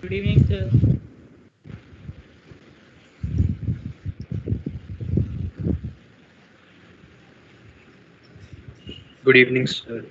Good evening, sir. Good evening, sir.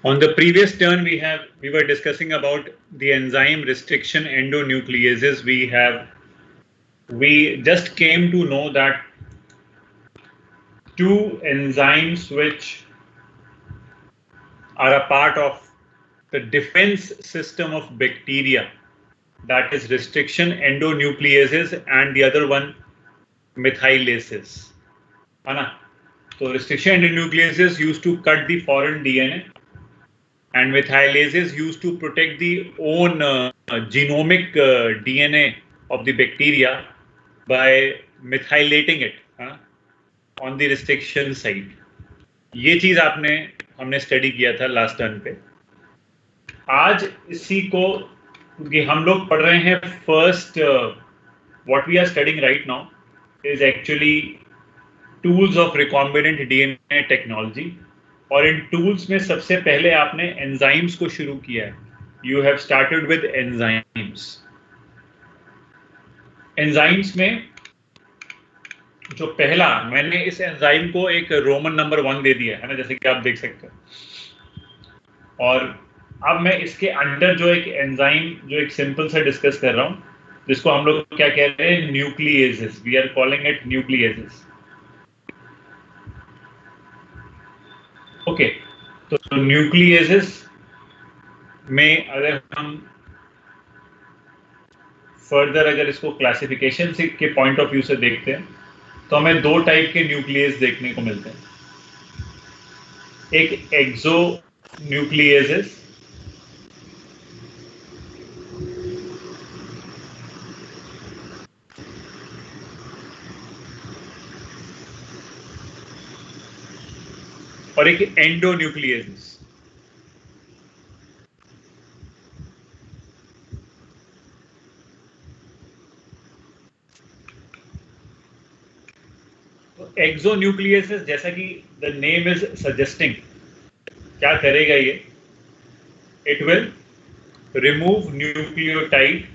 On the previous turn, we were discussing about the enzyme restriction endonucleases. We just came to know that two enzymes which are a part of the defense system of bacteria, that is restriction endonucleases, and the other one methylases. So restriction endonucleases used to cut the foreign DNA, and methylases used to protect the own genomic DNA of the bacteria by methylating it on the restriction side. ये चीज हमने study किया था last turn पे. आज इसी को कि हम लोग पढ़ रहे हैं first what we are studying right now is actually tools of recombinant DNA technology. और इन टूल्स में सबसे पहले आपने एंजाइम्स को शुरू किया है. You have started with enzymes. Enzymes में जो पहला, मैंने इस एंजाइम को एक रोमन नंबर 1 दे दिया है ना, जैसे कि आप देख सकते हो. और अब मैं इसके अंडर जो एक एंजाइम जो एक सिंपल सा डिस्कस कर रहा हूं, जिसको हम लोग क्या कह रहे हैं, nucleases. We are calling it nucleases. Okay, तो न्यूक्लिएजेस में अगर हम फर्दर अगर इसको क्लासिफिकेशन के पॉइंट ऑफ व्यू से देखते हैं तो हमें दो टाइप के न्यूक्लियस देखने को मिलते हैं. एक एक्सो न्यूक्लियसेस और एक एंडो न्यूक्लियसेस. एक्सोन्यूक्लियसेस, जैसा कि द नेम इज सजेस्टिंग, क्या करेगा ये? It will remove nucleotide,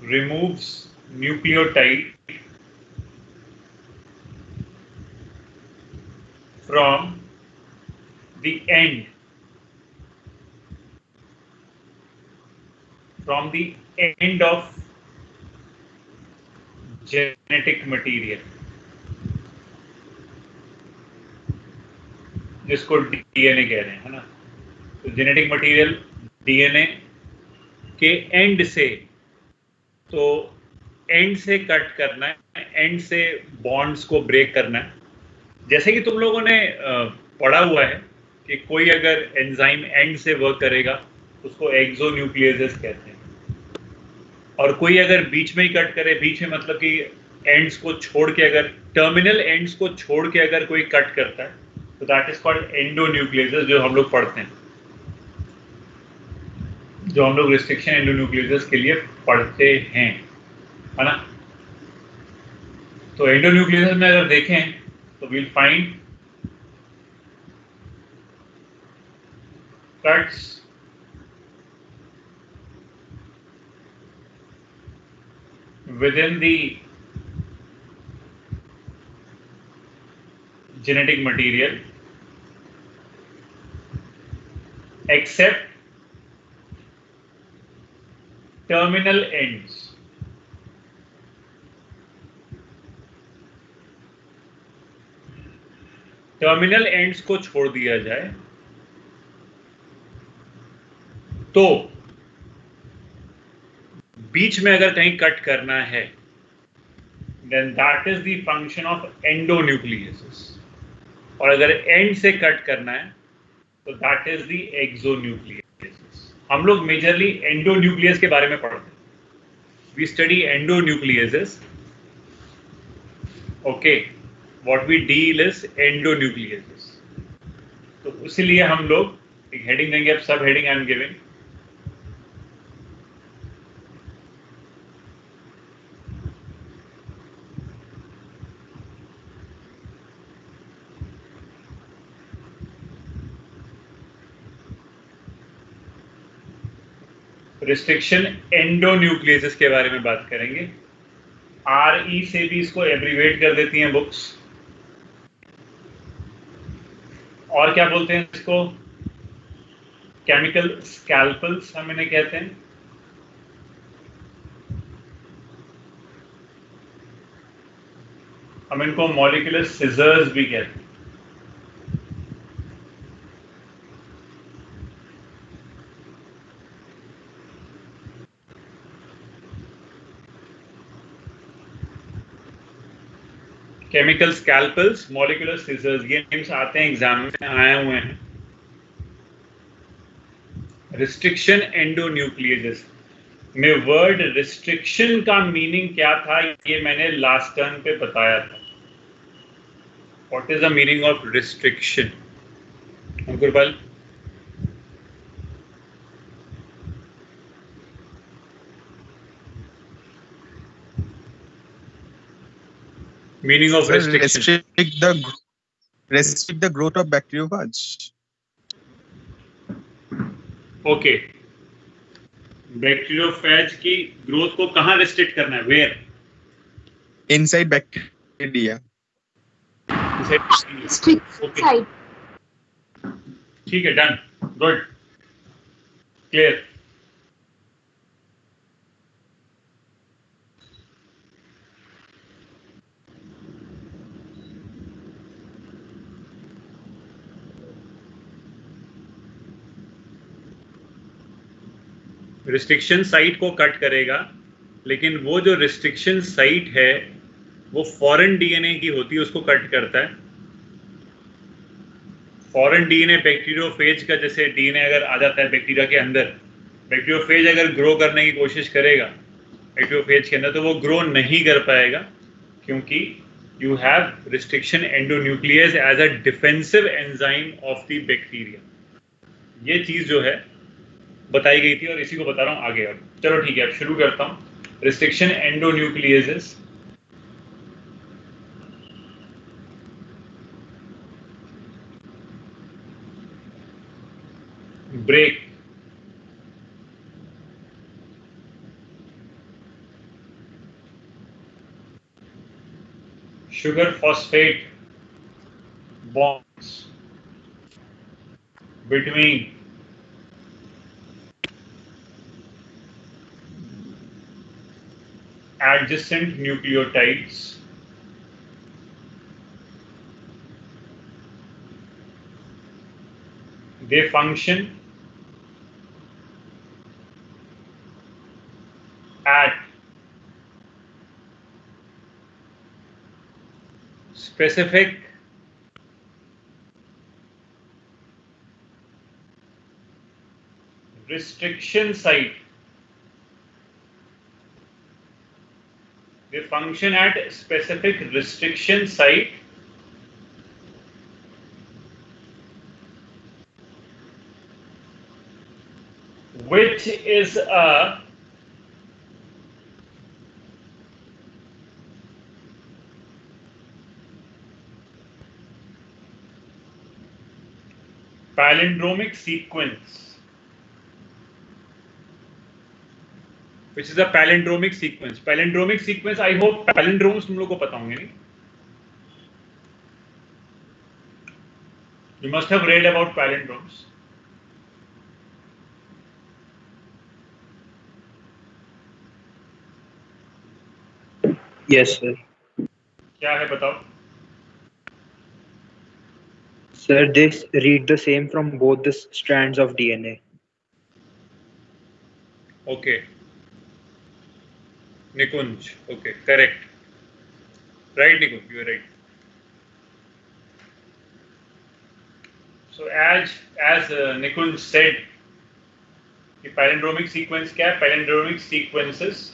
removes nucleotide from the end, of genetic material, जिसको डीएनए कह रहे हैं, है ना. तो जेनेटिक मटेरियल डीएनए के एंड से, तो एंड से कट करना है, एंड से बॉन्ड्स को ब्रेक करना है. जैसे कि तुम लोगों ने पढ़ा हुआ है कि कोई अगर एंजाइम एंड से वर्क करेगा उसको एक्सोन्यूक्लियसेस कहते हैं, और कोई अगर बीच में ही कट करे, बीच में मतलब कि एंड्स को छोड़ के, अगर टर्मिनल एंड्स को छोड़ के अगर कोई कट करता है तो दैट इज कॉल्ड एंडोन्यूक्लियसेस, जो हम लोग पढ़ते हैं, जो हम लोग रिस्ट्रिक्शन एंडोन्यूक्लियसेस के लिए पढ़ते हैं, है ना. तो एंडोन्यूक्लियसेस में अगर देखें So we'll find cuts within the genetic material except terminal ends. Terminal ends को छोड़ दिया जाए तो बीच में अगर कहीं कट करना है then that is the function of endonucleases, और अगर एंड से कट करना है तो that is the exonucleases. हम लोग मेजरली एंडोन्यूक्लियस के बारे में पढ़ते हैं. We study endonucleases. Okay. What we deal is endonucleases. तो इसीलिए हम लोग एक हेडिंग देंगे. अब सब heading I am giving. Restriction endonucleases के बारे में बात करेंगे. RE से भी इसको एब्रीवेट कर देती हैं बुक्स. और क्या बोलते हैं इसको? केमिकल स्कैल्पल्स हम इन्हें कहते हैं. हम इनको मॉलिक्यूलर सिजर्स भी कहते हैं. केमिकल स्कैल्पल्स, मॉलिक्यूलर सिजर्स, ये नेम्स आते हैं एग्जाम में, आए हुए हैं. रिस्ट्रिक्शन एंडोन्यूक्लियसेस में वर्ड रिस्ट्रिक्शन का मीनिंग क्या था ये मैंने लास्ट टर्न पे बताया था. What is the meaning of restriction? Ankurpal, meaning of restriction? Restrict the growth of bacteriophage. Okay. Bacteriophage की ग्रोथ को कहाँ रिस्ट्रिक्ट करना है? वेयर? Inside bacteria. Okay. ठीक है, done, good, clear. Restriction site को कट करेगा, लेकिन वो जो रिस्ट्रिक्शन साइट है वो फॉरेन डीएनए की होती है, उसको कट करता है. फॉरेन डीएनए बैक्टीरियोफेज का, जैसे डीएनए अगर आ जाता है बैक्टीरिया के अंदर, बैक्टीरियोफेज अगर ग्रो करने की कोशिश करेगा बैक्टीरियोफेज के अंदर तो वो ग्रो नहीं कर पाएगा, क्योंकि you have restriction endonuclease as a defensive enzyme of the bacteria. ये चीज जो है बताई गई थी और इसी को बता रहा हूं आगे. अब चलो ठीक है, अब शुरू करता हूं. Restriction endonucleases break sugar phosphate bonds between adjacent nucleotides they function at specific restriction site. They function at specific restriction site which is a palindromic sequence. Which is a palindromic sequence. Palindromic sequence, I hope palindromes तुम लोग को पता होंगे नहीं? You must have read about palindromes. Yes, sir. क्या है बताओ? Sir, they read the same from both the strands of DNA. Okay. Nikunj. Okay, correct. Right, Nikunj, you are right. So as Nikunj said, the palindromic sequence क्या है? Palindromic sequences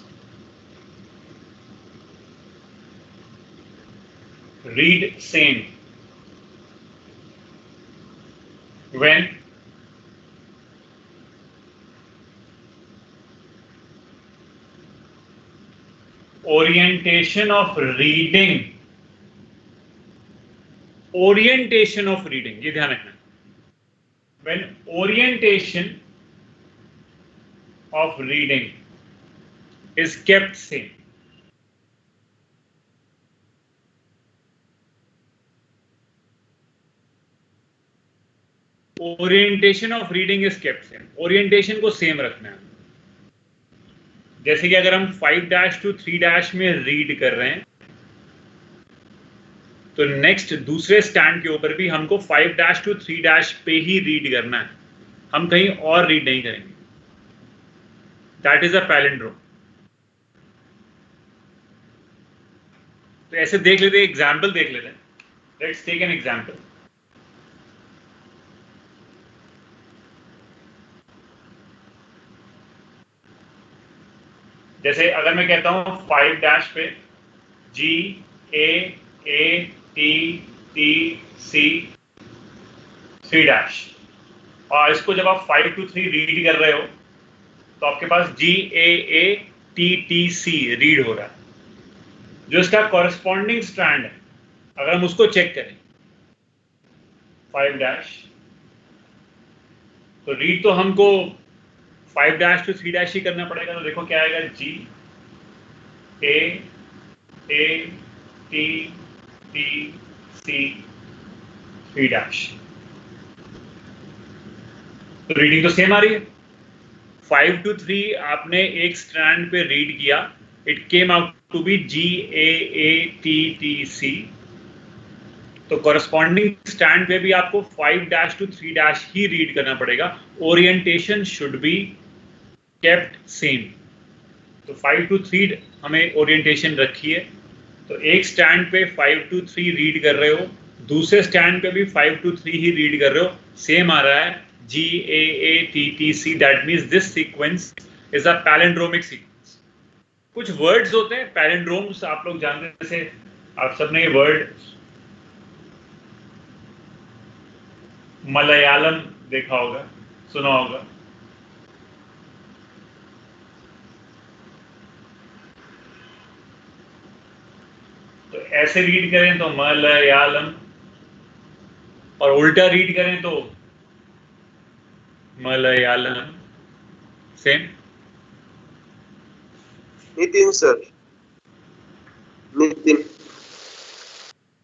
read same when orientation of reading ये ध्यान रखना, when orientation of reading is kept same. Orientation of reading is kept same. Orientation को same रखना है. जैसे कि अगर हम 5' to 3' में रीड कर रहे हैं तो नेक्स्ट दूसरे स्टैंड के ऊपर भी हमको 5' to 3' पे ही रीड करना है, हम कहीं और रीड नहीं करेंगे. That is a palindrome. तो ऐसे देख लेते हैं, एग्जाम्पल देख लेते हैं. Let's take an example. जैसे अगर मैं कहता हूं 5' पे GAATTC 3' और इसको जब आप 5 to 3 रीड कर रहे हो तो आपके पास GAATTC रीड हो रहा है. जो इसका कॉरेस्पॉन्डिंग स्ट्रैंड है, अगर हम उसको चेक करें 5' तो रीड तो हमको 5' to 3' ही करना पड़ेगा. तो देखो क्या आएगा, GAATTC 3'. तो रीडिंग तो सेम आ रही है. 5 to 3 आपने एक स्ट्रैंड पे रीड किया, it came out to be GAATTC. तो कॉरेस्पॉन्डिंग स्टैंड पे भी आपको 5' to 3' ही रीड करना पड़ेगा. Orientation should be kept same. तो 5 to 3 हमें ओरिएंटेशन रखी है. तो एक स्टैंड पे 5 to 3 रीड कर रहे हो, दूसरे स्टैंड पे भी 5 to 3 ही रीड कर रहे हो, सेम आ रहा है GAATTC. That means this sequence is a palindromic sequence. कुछ वर्ड्स होते हैं पैलिंड्रोम्स, आप लोग जानते हैं. जैसे आप सबने ये वर्ड मलयालम देखा होगा, सुना होगा. तो ऐसे रीड करें तो मलयालम, और उल्टा रीड करें तो मलयालम. सेम. नितिन सर, नितिन.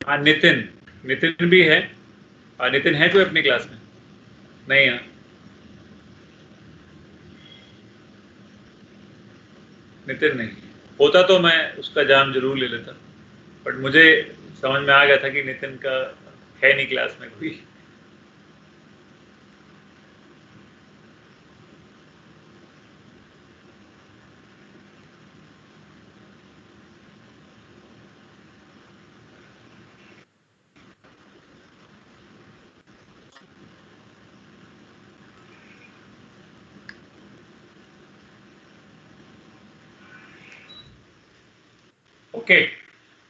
हाँ नितिन, नितिन भी है. नितिन है कोई अपनी क्लास में? नहीं है. नितिन नहीं होता तो मैं उसका जाम जरूर ले लेता, बट मुझे समझ में आ गया था कि नितिन का है नहीं क्लास में कोई. ओके,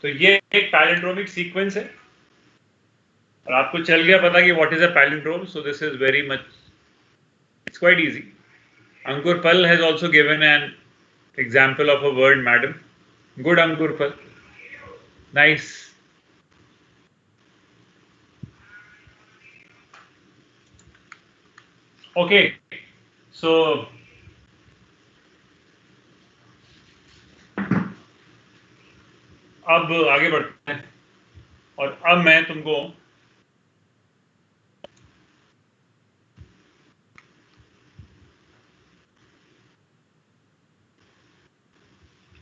तो ये एक पैलिंड्रोमिक सीक्वेंस है और आपको चल गया पता कि what is a palindrome. So this is very much, it's quite easy. Ankur Pal has also given an example of a word, madam. Good Ankur Pal, nice. Okay, सो अब आगे बढ़ते हैं और अब मैं तुमको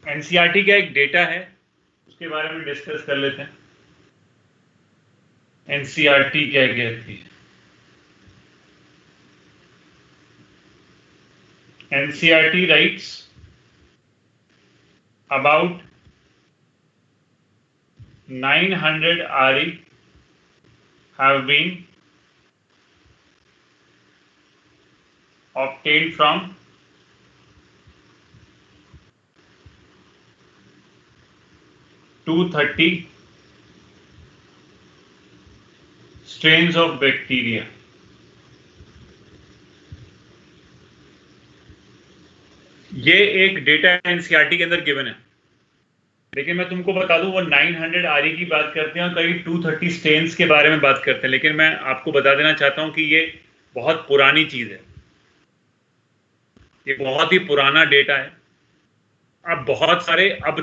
एनसीईआरटी का एक डेटा है उसके बारे में डिस्कस कर लेते हैं। एनसीईआरटी क्या कहती है? NCERT rights about 900 RE have been obtained from 230 strains of bacteria. ये एक डेटा एनसीईआरटी के अंदर गिवन है, लेकिन मैं तुमको बता दूं वो 900 आरई की बात करते हैं और करीब 230 स्ट्रेन्स के बारे में बात करते हैं, लेकिन मैं आपको बता देना चाहता हूं कि ये बहुत पुरानी चीज है, ये बहुत ही पुराना डेटा है। अब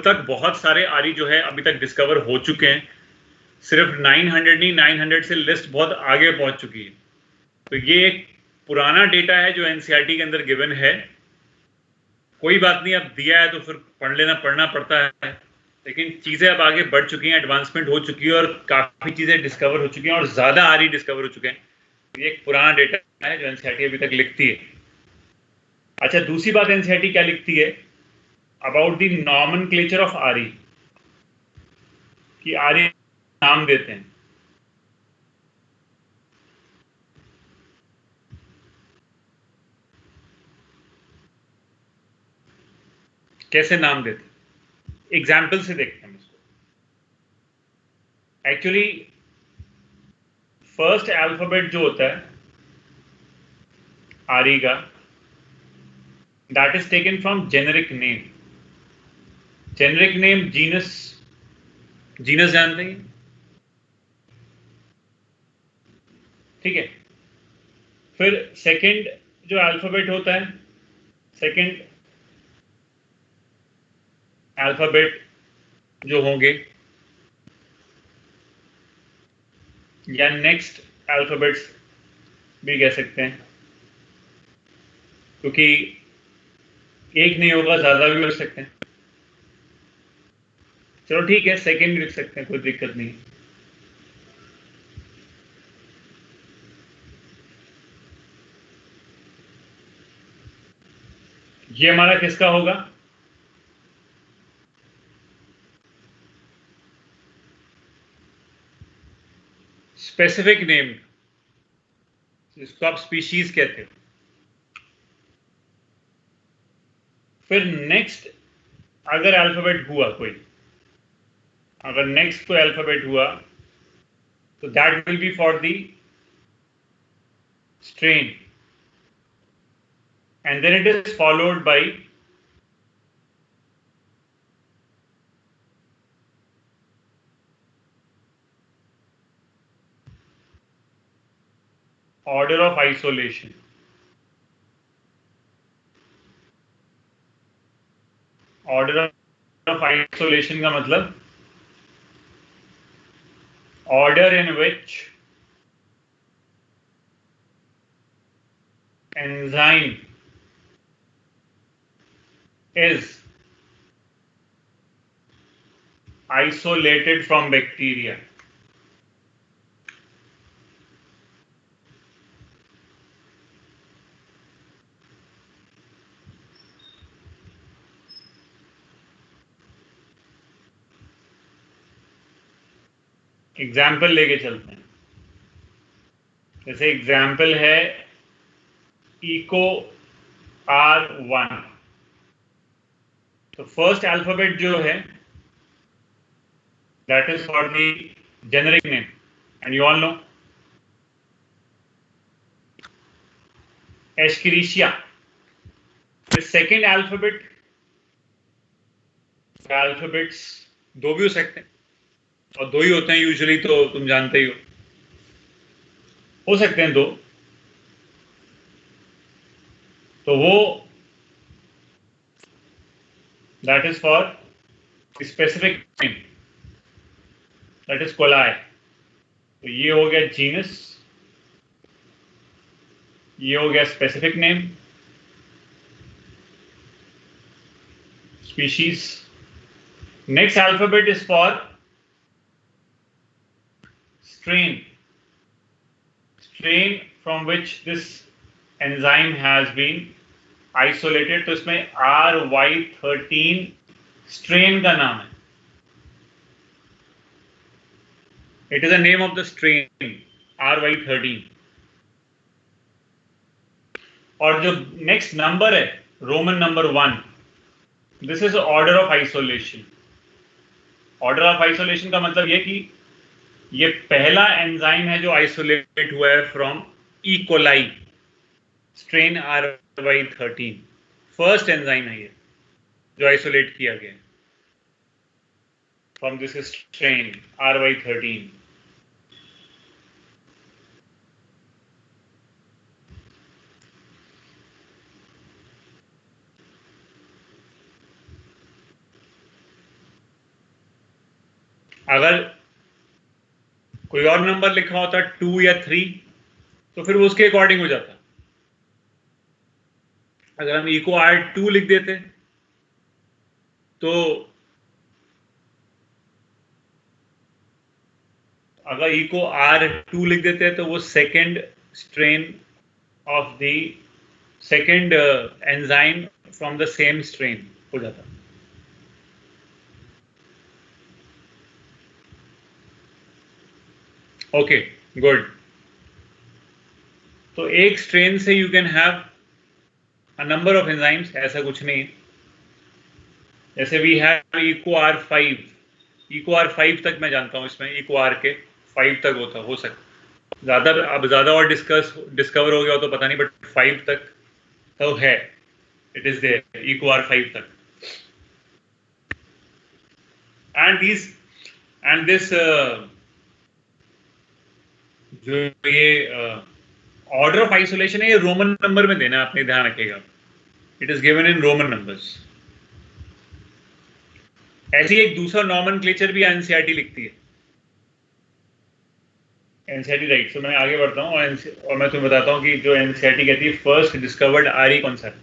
तक बहुत सारे आरई जो है अभी तक डिस्कवर हो चुके हैं, सिर्फ 900 नहीं, 900 से लिस्ट बहुत आगे पहुंच चुकी है। तो ये एक पुराना डेटा है जो एनसीईआरटी के अंदर गिवन है। कोई बात नहीं, अब दिया है तो फिर पढ़ना पड़ता है, लेकिन चीजें अब आगे बढ़ चुकी हैं, एडवांसमेंट हो चुकी है और काफी चीजें डिस्कवर हो चुकी हैं और ज्यादा आरई डिस्कवर हो चुके हैं। ये एक पुराना डेटा है जो एनसीईआरटी अभी तक लिखती है। अच्छा, दूसरी बात एनसीईआरटी क्या लिखती है अबाउट द नॉमेनक्लेचर ऑफ आरई, कि आरई नाम देते हैं। कैसे नाम देते हैं, एग्जाम्पल से देखते हैं इसको। एक्चुअली फर्स्ट अल्फाबेट जो होता है आरई का, that is taken from generic name. Generic name genus जानते हैं, ठीक है। फिर सेकंड जो अल्फाबेट होता है, सेकंड अल्फाबेट जो होंगे या नेक्स्ट अल्फाबेट्स भी कह सकते हैं, क्योंकि एक नहीं होगा, ज्यादा भी हो सकते हैं। चलो ठीक है, सेकंड भी लिख सकते हैं, कोई दिक्कत नहीं। ये हमारा किसका होगा? स्पेसिफिक नेम, जिसको आप स्पीशीज कहते हो। फिर नेक्स्ट अगर अल्फाबेट हुआ कोई, अगर नेक्स्ट कोई अल्फाबेट हुआ तो that will B for the strain, and then it is followed by order of isolation. Order of isolation का मतलब order in which enzyme is isolated from bacteria. Example लेके चलते हैं। जैसे एग्जाम्पल है इको R1, तो फर्स्ट अल्फाबेट जो है that is for the generic name, and you all know Escherichia. फिर सेकेंड अल्फाबेट्स दो भी हो सकते हैं, और दो ही होते हैं यूजुअली, तो तुम जानते ही हो सकते हैं दो। तो वो that is for specific name, that is coli. तो ये हो गया जीनस, ये हो गया specific name, species. Next alphabet is for strain, strain from which this enzyme has been isolated। तो इसमें RY13 strain का नाम है। It is a name of the strain RY13। और जो नेक्स्ट नंबर है Roman number 1, this is order of isolation. Order of isolation का मतलब ये कि ये पहला एंजाइम है जो आइसोलेट हुआ है from E coli strain RY13। First enzyme है ये जो आइसोलेट किया गया फ्रॉम दिस स्ट्रेन RY13। अगर कोई और नंबर लिखा होता 2 या 3 तो फिर वो उसके अकॉर्डिंग हो जाता। अगर हम इको R2 लिख देते तो अगर इको R2 लिख देते तो वो second strain of the second enzyme from the same strain हो जाता। Okay good. तो एक स्ट्रेन से you can have a number of enzymes, ऐसा कुछ नहीं है। जैसे we have eco R5, eco R5 तक मैं जानता हूं, इसमें इको R के 5 तक होता हो सकता, ज्यादा अब ज्यादा और डिस्कवर हो गया हो तो पता नहीं, बट 5 तक तो है, it is there eco R5 तक। एंड दिस जो ये ऑर्डर ऑफ आइसोलेशन है ये रोमन नंबर में देना, आपने ध्यान रखिएगा। It is given in Roman numbers. ऐसी एक दूसरा नॉमेनक्लेचर भी एनसीईआरटी लिखती है, एनसीईआरटी राइट। तो मैं आगे बढ़ता हूँ और मैं तुम्हें बताता हूँ कि जो एनसीईआरटी कहती है फर्स्ट डिस्कवर्ड आरई कौन सा है।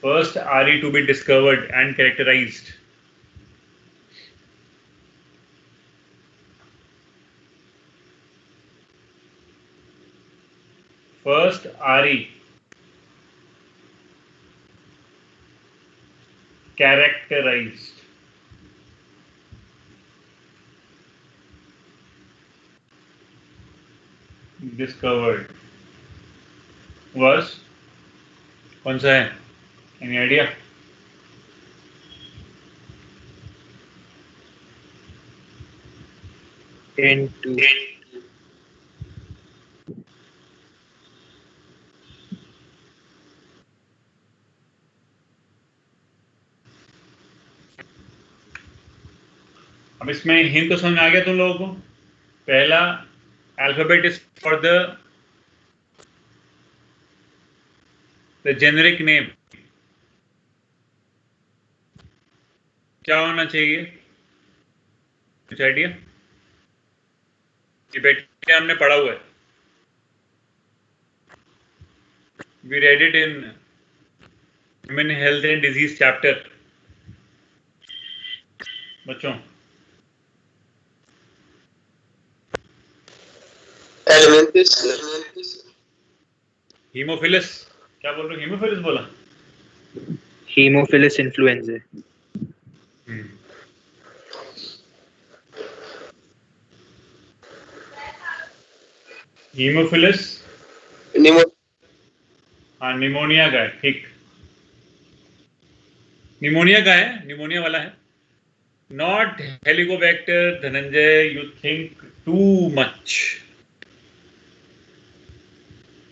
First RE to be discovered and characterized, first RE characterized discovered was कौन सा है? Any idea? N2. अब इसमें हिंट तो समझ में आ गया तुम लोगों को। पहला alphabet is for the generic name. क्या होना चाहिए, कुछ आइडिया? ये बेटे हमने पढ़ा हुआ है, we read it in human health and disease chapter. बच्चों हीमोफिलस, क्या बोल रहे हो? हीमोफिलस बोला? Haemophilus influenzae. हीमोफिलस हाँ, निमोनिया का है, ठीक। निमोनिया का है, निमोनिया वाला है, not Helicobacter. Dhananjay, you think too much,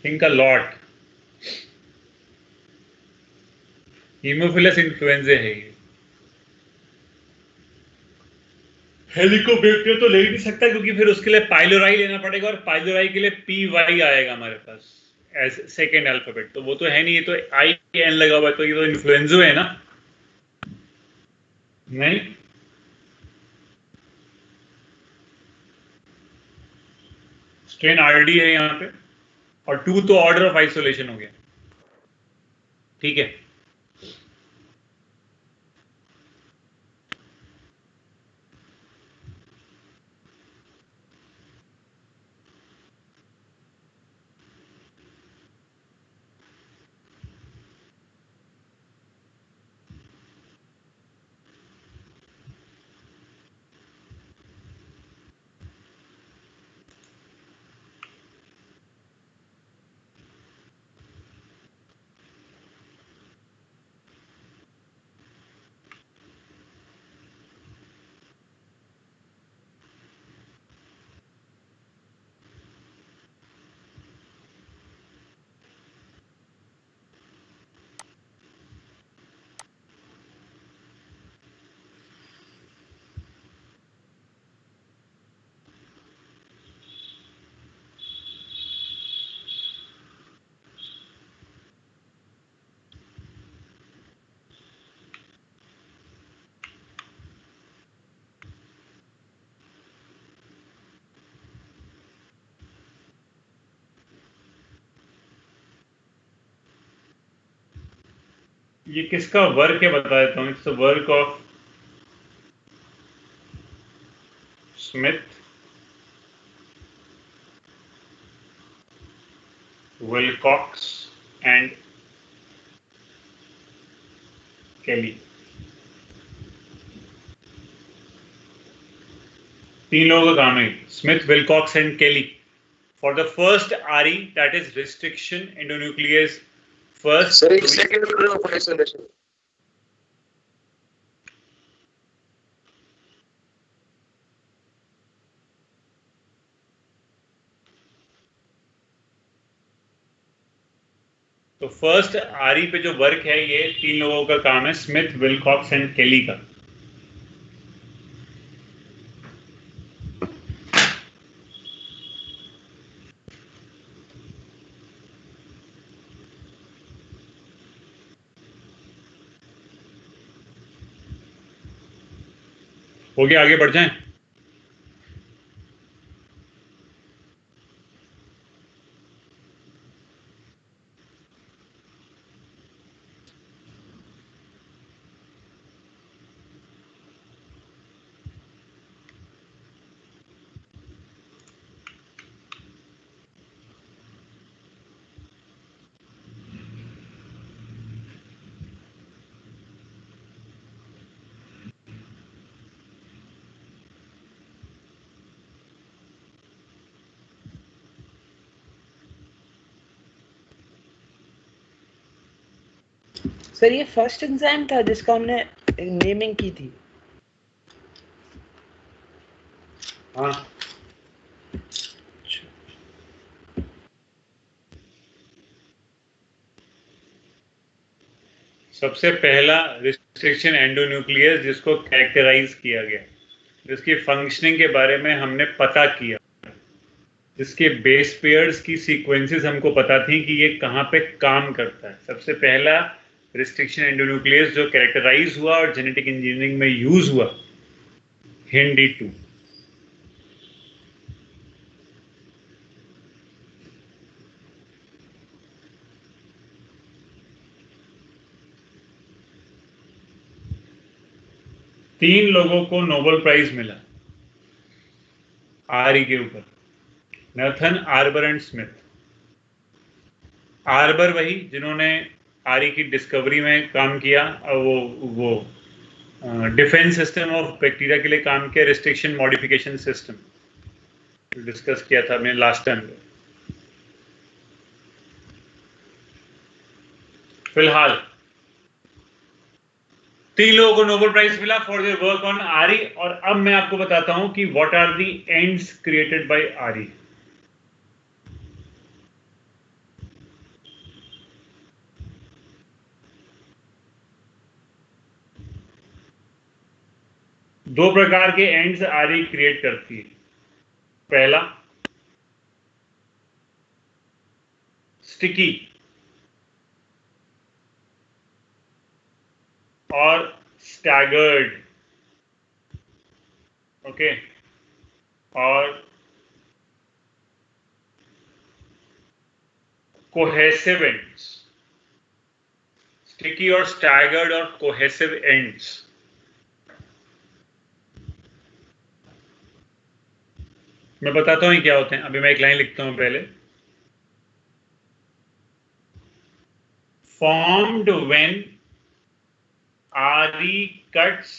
think a lot. Haemophilus influenza है ये। हेलिकोबैक्टर तो ले ही नहीं सकता क्योंकि फिर उसके लिए पाइलोराई लेना पड़ेगा और पाइलोराई के लिए PY आएगा हमारे पास, एज सेकेंड अल्फाबेट, तो वो तो है नहीं, ये तो आई एन लगा हुआ है, तो ये तो इन्फ्लुएंजो है ना? नहीं, स्ट्रेन आरडी है यहाँ पे, और 2 तो ऑर्डर ऑफ आइसोलेशन हो गया। ठीक है, ये किसका वर्क है बता देता हूँ। It's work of Smith, Wilcox and Kelly. 3 लोगों का काम है, Smith, Wilcox and Kelly, for the first RE, that is restriction endonuclease first. Sir एक सेकंड ऑफ आइसोलेशन। तो फर्स्ट आरई पे जो वर्क है, ये 3 लोगों का काम है, स्मिथ, विलकॉक्स एंड केली का। हो गया, आगे बढ़ जाएं। सर ये फर्स्ट एग्जाम था जिसका हमने नेमिंग की थी। हाँ, सबसे पहला रिस्ट्रिक्शन एंडोन्यूक्लियस जिसको कैरेक्टराइज किया गया, जिसकी फंक्शनिंग के बारे में हमने पता किया, जिसके बेस पेयर्स की सीक्वेंसेस हमको पता थी कि ये कहाँ पे काम करता है। सबसे पहला रिस्ट्रिक्शन एंडोन्यूक्लियस जो कैरेक्टराइज हुआ और जेनेटिक इंजीनियरिंग में यूज हुआ, HindD2। तीन लोगों को नोबेल प्राइज मिला आरई के ऊपर, Nathan, arbor and Smith. Arbor वही जिन्होंने आरई की डिस्कवरी में काम किया, और वो डिफेंस सिस्टम ऑफ बैक्टीरिया के लिए काम किया, रिस्ट्रिक्शन मॉडिफिकेशन सिस्टम डिस्कस किया था हमने लास्ट टाइम। फिलहाल 3 लोगों को नोबेल प्राइज मिला for their work on RE. और अब मैं आपको बताता हूं कि what are the ends created by RE. दो प्रकार के एंड्स आरई क्रिएट करती है। पहला, स्टिकी और स्टैगर्ड, ओके, और कोहेसिव एंड्स, स्टिकी और स्टैगर्ड और कोहेसिव एंड्स। मैं बताता हूं क्या होते हैं। अभी मैं एक लाइन लिखता हूं पहले। Formed when RE cuts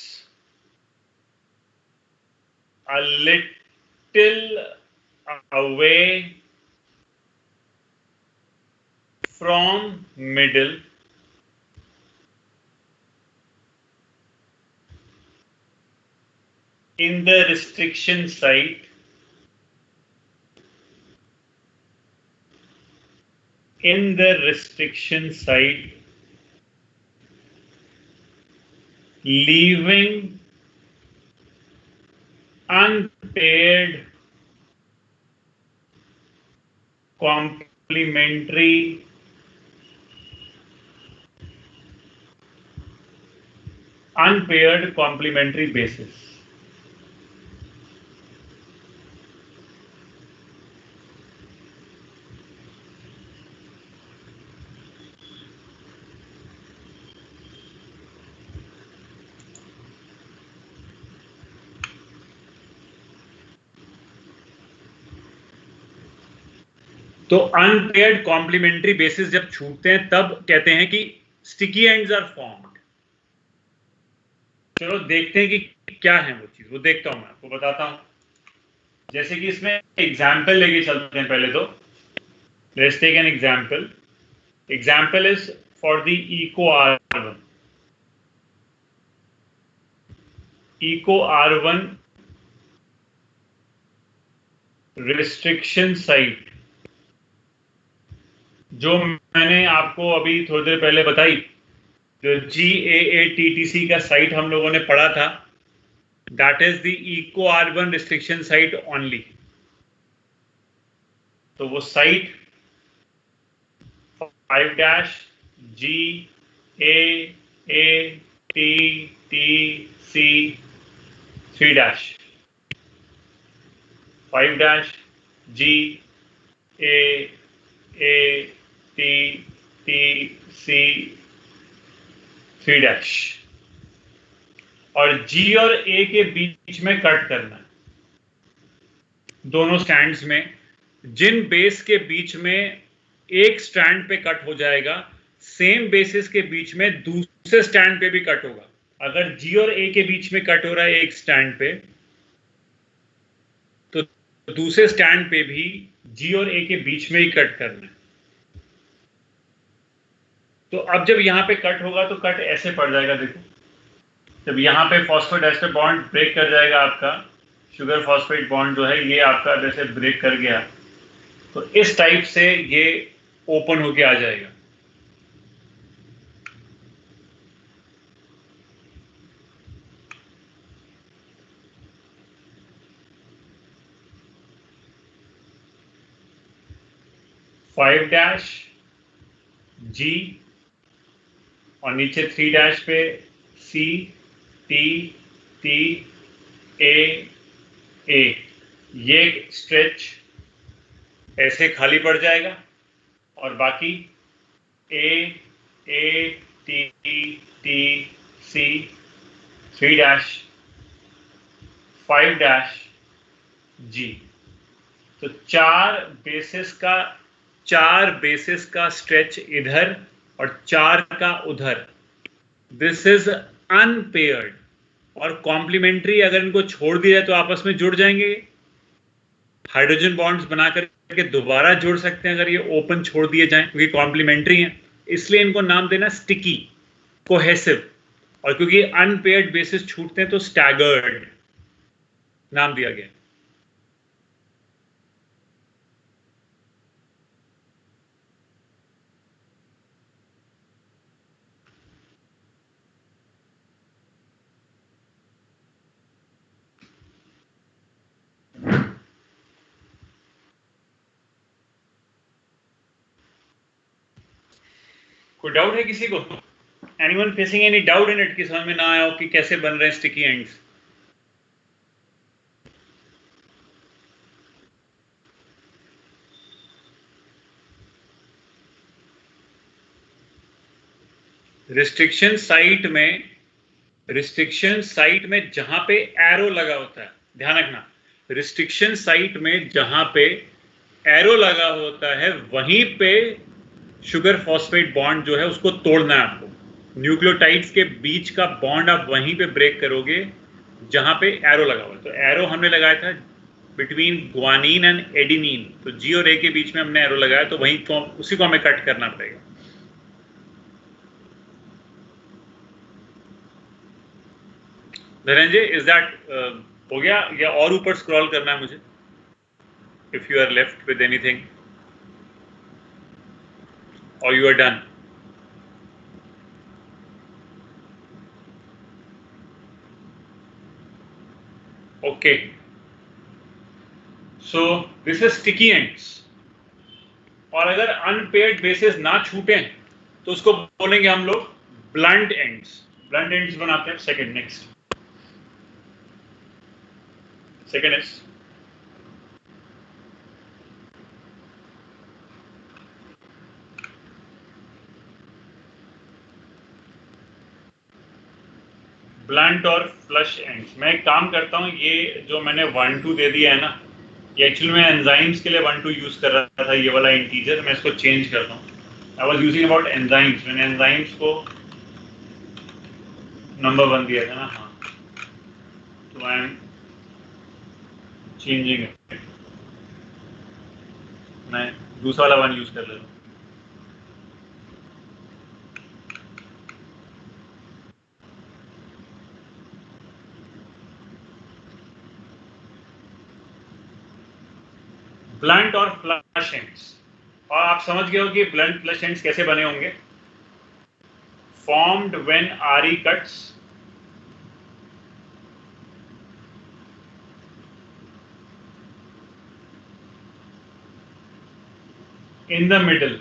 a little away from middle in the restriction site, in the restriction site, leaving unpaired complementary bases. तो अनपेयर्ड कॉम्प्लीमेंट्री बेसिस जब छूटते हैं तब कहते हैं कि स्टिकी एंड्स आर फॉर्म्ड। चलो देखते हैं कि क्या है वो चीज, वो देखता हूं, मैं आपको बताता हूं। जैसे कि इसमें एग्जाम्पल लेके चलते हैं पहले तो। Let's take an example. Example is for the eco R1। Eco R1 restriction site जो मैंने आपको अभी थोड़ी देर पहले बताई, जो GAATTC का साइट हम लोगों ने पढ़ा था, that is the eco R1 restriction site only. तो वो साइट 5-GAATTC 5-GAATTC 3 और G और A के बीच में कट करना है। दोनों स्टैंड्स में जिन बेस के बीच में एक स्टैंड पे कट हो जाएगा, सेम बेसिस के बीच में दूसरे स्टैंड पे भी कट होगा। अगर G और A के बीच में कट हो रहा है एक स्टैंड पे, तो दूसरे स्टैंड पे भी G और A के बीच में ही कट करना है। तो अब जब यहां पे कट होगा तो कट ऐसे पड़ जाएगा। देखो, जब यहां पे फॉस्फोडाइस्टर बॉन्ड ब्रेक कर जाएगा, आपका शुगर फॉस्फेट बॉन्ड जो है ये आपका जैसे ब्रेक कर गया, तो इस टाइप से ये ओपन होके आ जाएगा। फाइव डैश G और नीचे 3 पे CTTA। ये स्ट्रेच ऐसे खाली पड़ जाएगा और बाकी AATTC 3-5-G। तो चार बेसिस का स्ट्रेच इधर और 4 का उधर। This is unpaired. और कॉम्प्लीमेंट्री अगर इनको छोड़ दिया तो आपस में जुड़ जाएंगे, हाइड्रोजन बॉन्ड्स बना करके दोबारा जोड़ सकते हैं अगर ये ओपन छोड़ दिए जाएं, क्योंकि कॉम्प्लीमेंट्री हैं। इसलिए इनको नाम देना स्टिकी, कोहेसिव, और क्योंकि अनपेयर्ड बेसिस छूटते हैं तो स्टैगर्ड नाम दिया गया। कोई डाउट है किसी को? Anyone facing any doubt in it कि समझ में ना आया हो कि कैसे बन रहे हैं स्टिकी एंड्स? रिस्ट्रिक्शन साइट में जहां पे एरो लगा होता है, ध्यान रखना, रिस्ट्रिक्शन साइट में जहां पे एरो लगा होता है वहीं पे शुगर फॉस्फेट बॉन्ड जो है उसको तोड़ना है आपको। न्यूक्लियोटाइड्स के बीच का बॉन्ड आप वहीं पे ब्रेक करोगे जहां पे एरो लगा हुआ है। तो एरो हमने लगाया था बिटवीन ग्वानीन एंड एडिनिन, तो जी और ए के बीच में हमने एरो लगाया, तो वहीं को उसी को हमें कट करना पड़ेगा। धनंजय, इज दैट हो गया या और ऊपर स्क्रॉल करना है मुझे? If you are left with anything or you are done? Okay, so this is sticky ends. और अगर अनपेयर्ड बेसिस ना छूटे तो उसको बोलेंगे हम लोग ब्लंट एंड्स। ब्लंट एंड्स बनाते हैं। Second, next, second is blunt और फ्लश एंड्स। मैं एक काम करता हूं, ये जो मैंने 1 2 दे दिया है ना, ये एक्चुअली मैं एंजाइम्स के लिए 1 2 यूज कर रहा था, ये वाला इंटीजर। मैं इसको चेंज करता हूं। I was using about enzymes, मैंने एंजाइम्स को नंबर 1 दिया था ना, हाँ, तो आई एम चेंजिंग इट। मैं दूसरा वाला 1 यूज कर लेता हूं। ब्लंट और फ्लश एंड्स। और आप समझ गए हो कि ब्लंट फ्लश एंड्स कैसे बने होंगे? फॉर्म्ड व्हेन आरी cuts in the middle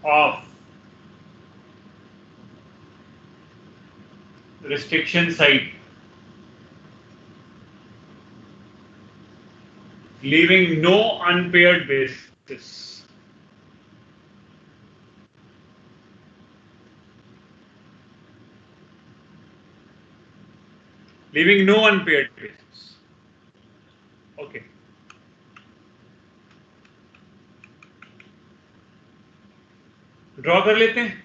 of restriction site, leaving no unpaired basis. Leaving no unpaired basis. Okay. Draw कर लेते हैं।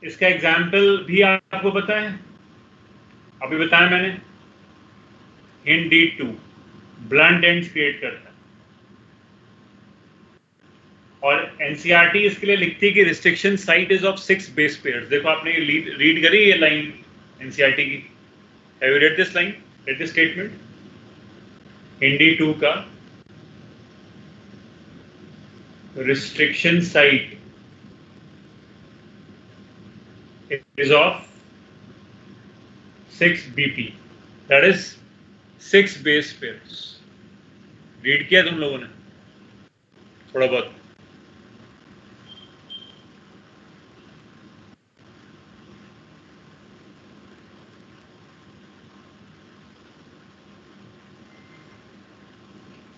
इसका एग्जाम्पल भी आपको पता है, अभी बताया मैंने। Hint D2 blunt ends create करता है। और एनसीईआरटी इसके लिए लिखती है कि restriction site is of 6 base pairs. देखो आपने रीड करी ये लाइन एनसीईआरटी की? Have you read this line, read this statement? Hint D2 का restriction site is of 6 BP, that is 6 base pairs. Read किया तुम लोगों ने थोड़ा बहुत?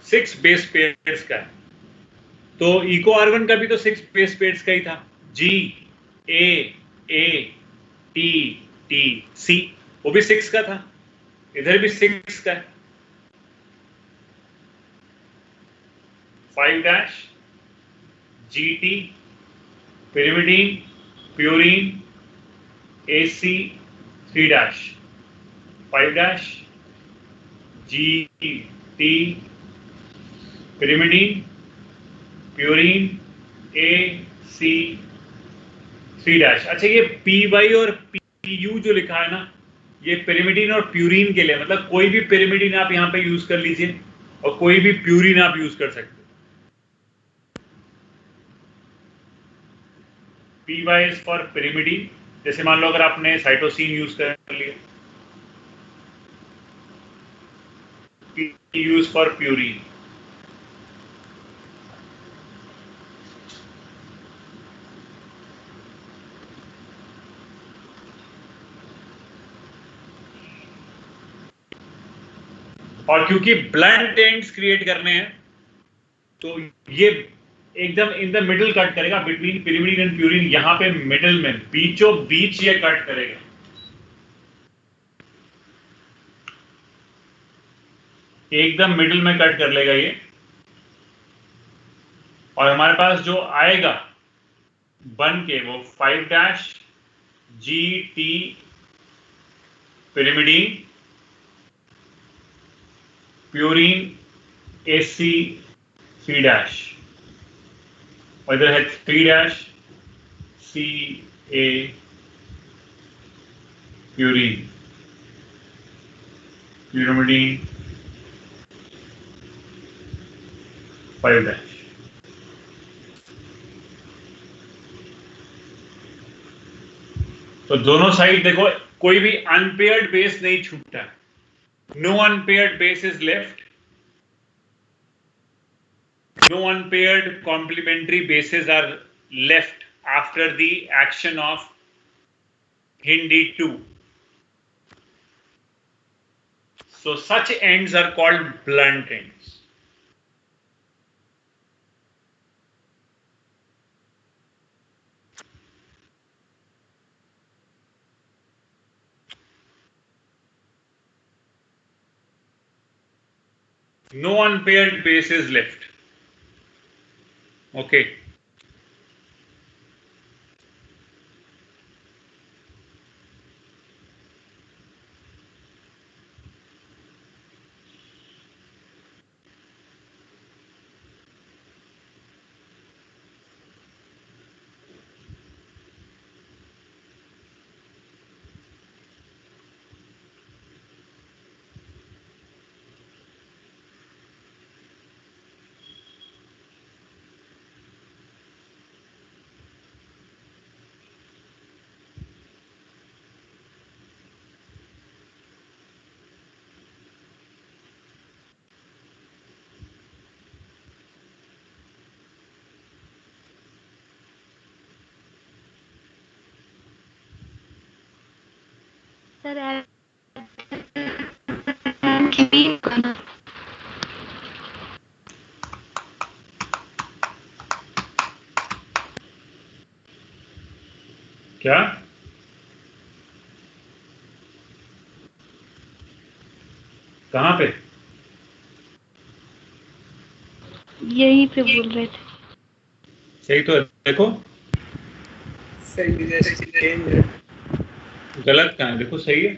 सिक्स बेस पेयर्स का है, तो इको R1 का भी तो 6 बेस पेयर्स का ही था। G A A T T C, वो भी 6 का था, इधर भी 6 का है। 5' GT pyrimidine purine AC 3' 5' GT pyrimidine purine AC 3'। अच्छा, ये PY और PU जो लिखा है ना, ये pyrimidine और प्यूरिन के लिए, मतलब कोई भी pyrimidine आप यहाँ पे यूज कर लीजिए और कोई भी प्यूरिन आप यूज कर सकते हो। PY इज फॉर pyrimidine, जैसे मान लो अगर आपने साइटोसिन यूज कर लिया। PU is for purine. और क्योंकि ब्लंट एंड्स क्रिएट करने हैं तो ये एकदम इन द मिडिल कट करेगा बिटवीन पिरिमिडीन एंड प्यूरिन, यहां पे मिडिल में बीचों बीच ये कट करेगा। एकदम मिडिल में कट कर लेगा ये, और हमारे पास जो आएगा बन के वो 5' GT pyrimidine purine AC 3' और इधर है 3' CA purine pyrimidine 5'। तो दोनों साइड देखो कोई भी अनपेयर्ड बेस नहीं छूटता, no unpaired base is left, no unpaired complementary bases are left after the action of HindD2. So such ends are called blunt ends. No unpaired base is left. Okay. Sir क्या कहां पे? यहीं पे बोल रहे थे। सही तो है, देखो सही जैसे चेंज है। गलत कहां है, देखो सही है।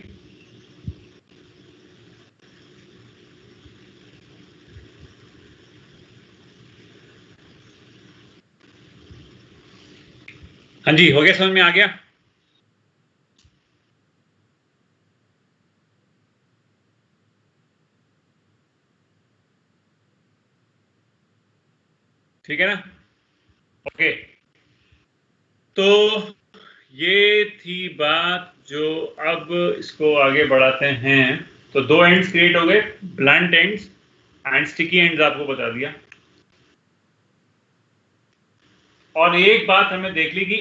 हाँ जी, हो गया, समझ में आ गया। ठीक है ना? ओके, तो ये थी बात जो अब इसको आगे बढ़ाते हैं। तो दो एंड्स क्रिएट हो गए, blunt ends and sticky ends आपको बता दिया। और एक बात हमें देख ली कि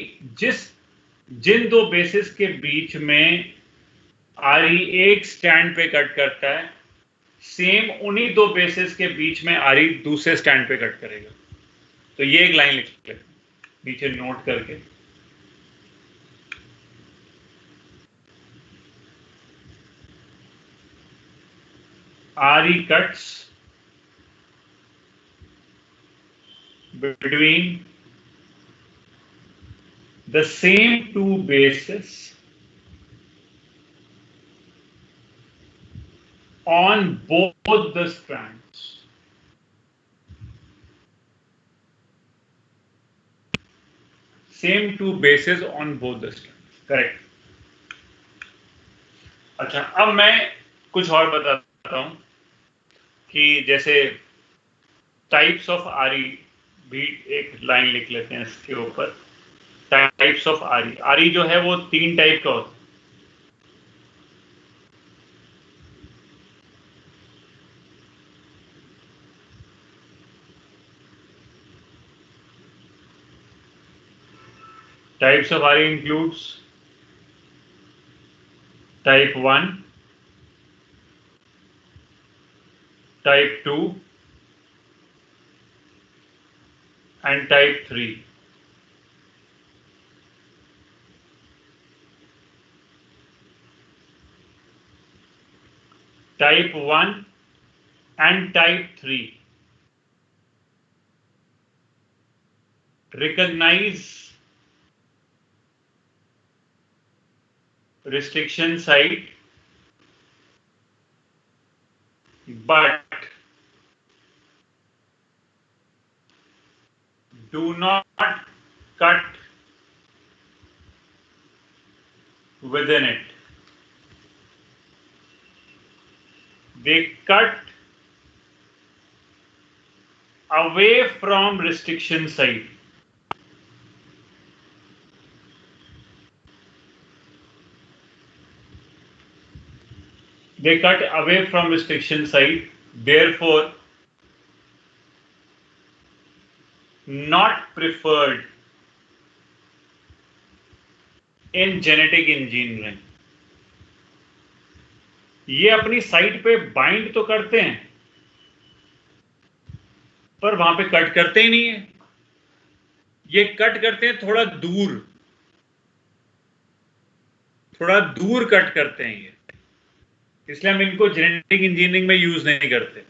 जिन दो बेसिस के बीच में आरी एक स्टैंड पे कट करता है, सेम उन्हीं दो बेसिस के बीच में आरी दूसरे स्टैंड पे कट करेगा। तो ये एक लाइन लिख ले नीचे नोट करके, आरी cuts between the same two bases on both the strands. Same two bases on both the strands. Correct. अच्छा, अब मैं कुछ और बताता हूं कि जैसे टाइप्स ऑफ आरी भी एक लाइन लिख लेते हैं इसके ऊपर। टाइप्स ऑफ आरी, आरी जो है वो 3 टाइप का होता है। Types of RE includes type 1, type 2 and type 3. Type 1 and type 3 recognize restriction site but do not cut within it. They cut away from restriction site. They cut away from restriction site, therefore not preferred in genetic engineering. ये अपनी site पे bind तो करते हैं पर वहां पे cut करते ही नहीं है. ये कट करते हैं थोड़ा दूर कट करते हैं ये, इसलिए हम इनको जेनेटिक इंजीनियरिंग में यूज नहीं करते.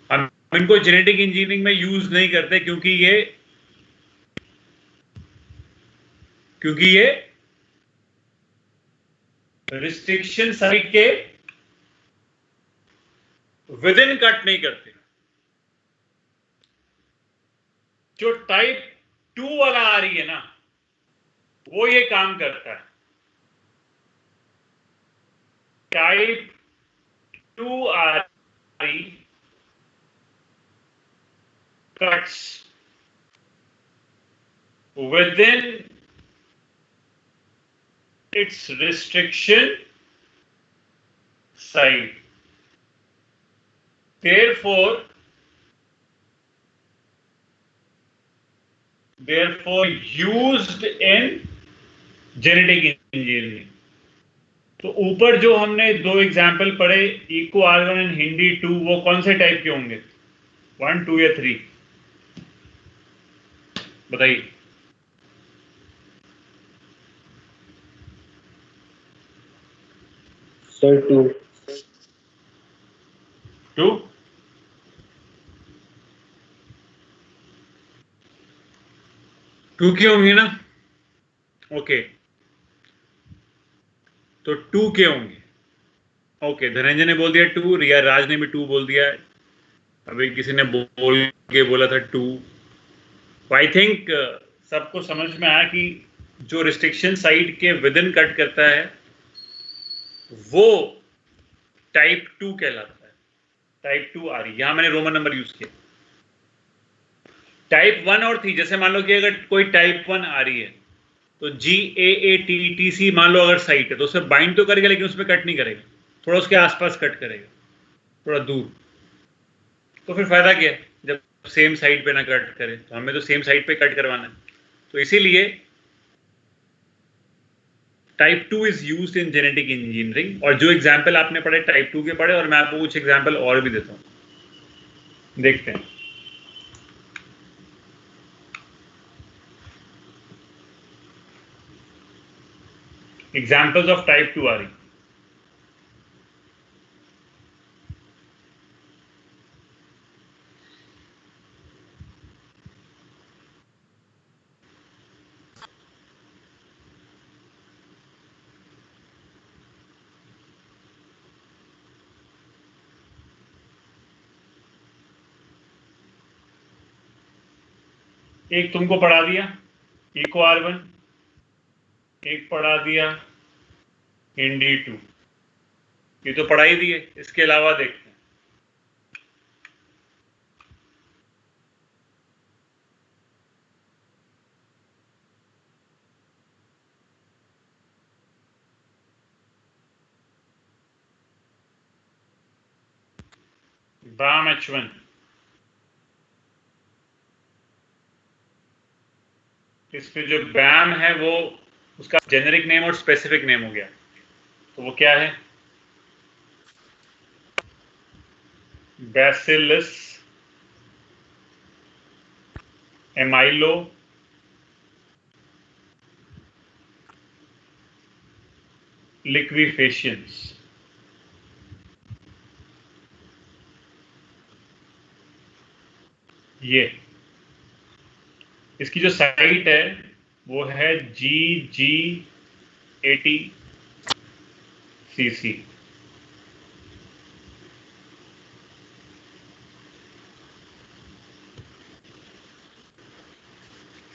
हम इनको जेनेटिक इंजीनियरिंग में यूज नहीं करते क्योंकि ये रिस्ट्रिक्शन साइट के विद इन कट नहीं करते. जो टाइप 2 वाला आ रही है ना, वो ये काम करता है. टाइप 2 आ रही cuts within its restriction site. Therefore used in genetic engineering. तो ऊपर जो हमने दो एग्जाम्पल पढ़े, इको R1 एंड हिंदी 2, वो कौन से टाइप के होंगे? 1, 2 या 3? बताइए. Sir, 2. 2? टू के होंगे ना? ओके, तो 2 के होंगे. ओके, धनंजय ने बोल दिया 2, रिया राज ने भी 2 बोल दिया. अभी किसी ने बोल के बोला था 2. आई थिंक सबको समझ में आया कि जो रिस्ट्रिक्शन साइट के विद इन कट करता है वो टाइप 2 कहलाता है. टाइप 2 आ रही, यहां मैंने रोमन नंबर यूज किया. टाइप 1 और 3, जैसे मान लो कि अगर कोई टाइप 1 आ रही है तो GAATTC मान लो अगर साइट है तो उसे बाइंड तो करेगा लेकिन उसमें कट नहीं करेगा, थोड़ा उसके आसपास कट करेगा, थोड़ा दूर. तो फिर फायदा क्या है जब सेम साइट पे ना कट करे? तो हमें तो सेम साइट पे कट करवाना है. तो इसीलिए type 2 is used in genetic engineering. और जो एग्जाम्पल आपने पढ़े टाइप 2 के पढ़े, और मैं आपको कुछ एग्जाम्पल और भी देता हूं, देखते हैं. एग्जाम्पल्स ऑफ टाइप 2 आ रही. एक तुमको पढ़ा दिया इको R1, एक पढ़ा दिया हिंदी 2. ये तो पढ़ा ही दिए. इसके अलावा देखते हैं. BAM H1, इस पे जो BAM है वो उसका जेनेरिक नेम और स्पेसिफिक नेम हो गया। तो वो क्या है? बैसिलस एमाइलो लिक्विफेशियंस। ये इसकी जो साइट है वो है GG80CC।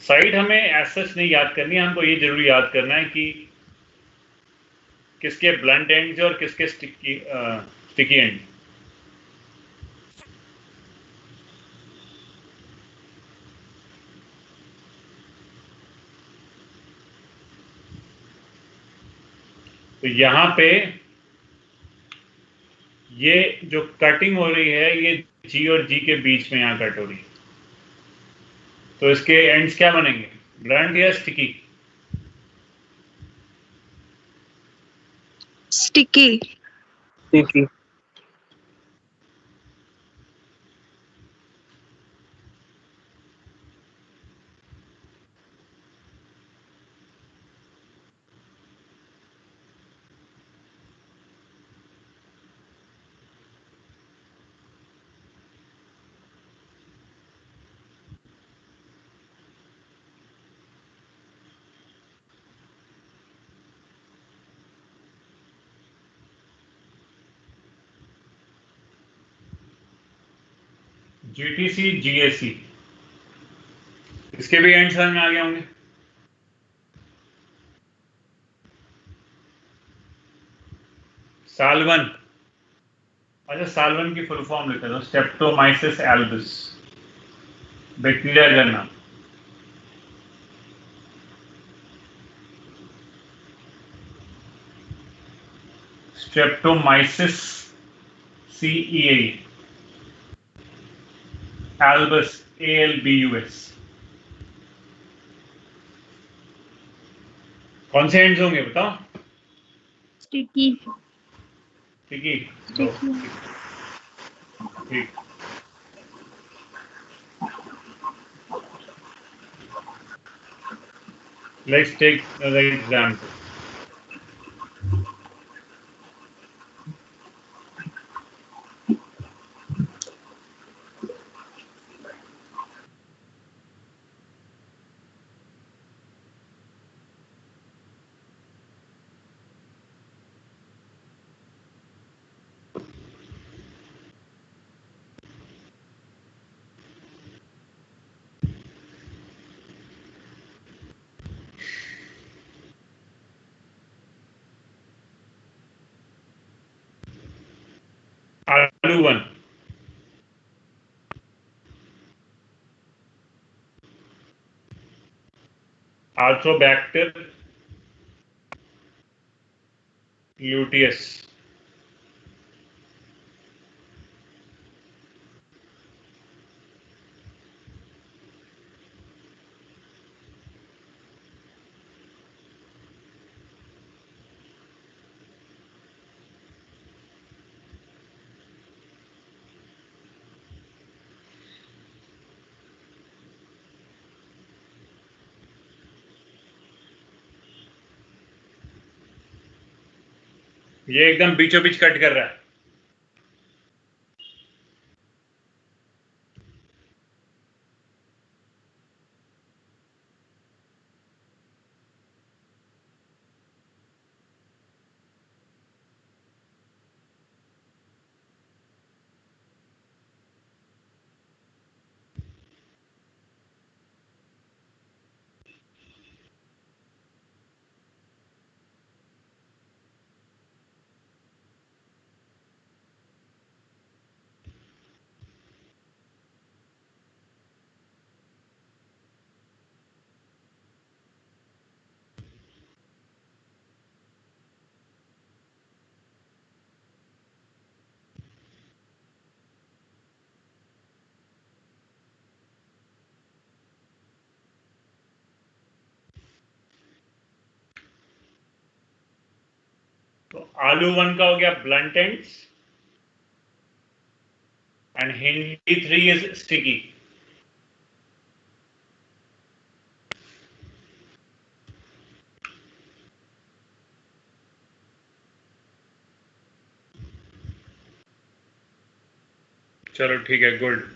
साइट हमें एज नहीं याद करनी है, हमको ये जरूर याद करना है कि किसके ब्लंट एंड्स और किसके स्टिकी एंड। तो यहां पे ये जो कटिंग हो रही है ये G और G के बीच में यहां कट हो रही है। तो इसके एंड्स क्या बनेंगे? ब्लंट या sticky? Sticky. sticky, GTC GAC, इसके भी एंड समझ में आ गए होंगे। साल्वन, अच्छा साल्वन की फुल फॉर्म लिखा था, स्टेप्टोमाइसिस एल्बिस, बैक्टीरिया का नाम। Streptomyces CEA, Albus ALBUS। कौन से एंड्स होंगे बताओ? स्टिकी। ठीक है, स्टिकी। ठीक। Let's take another example. Alu 1, Arthrobacter gluteus, ये एकदम बीचों बीच कट कर रहा है। आलू 1 का हो गया blunt ends and Hindi 3 is sticky. चलो ठीक है, गुड.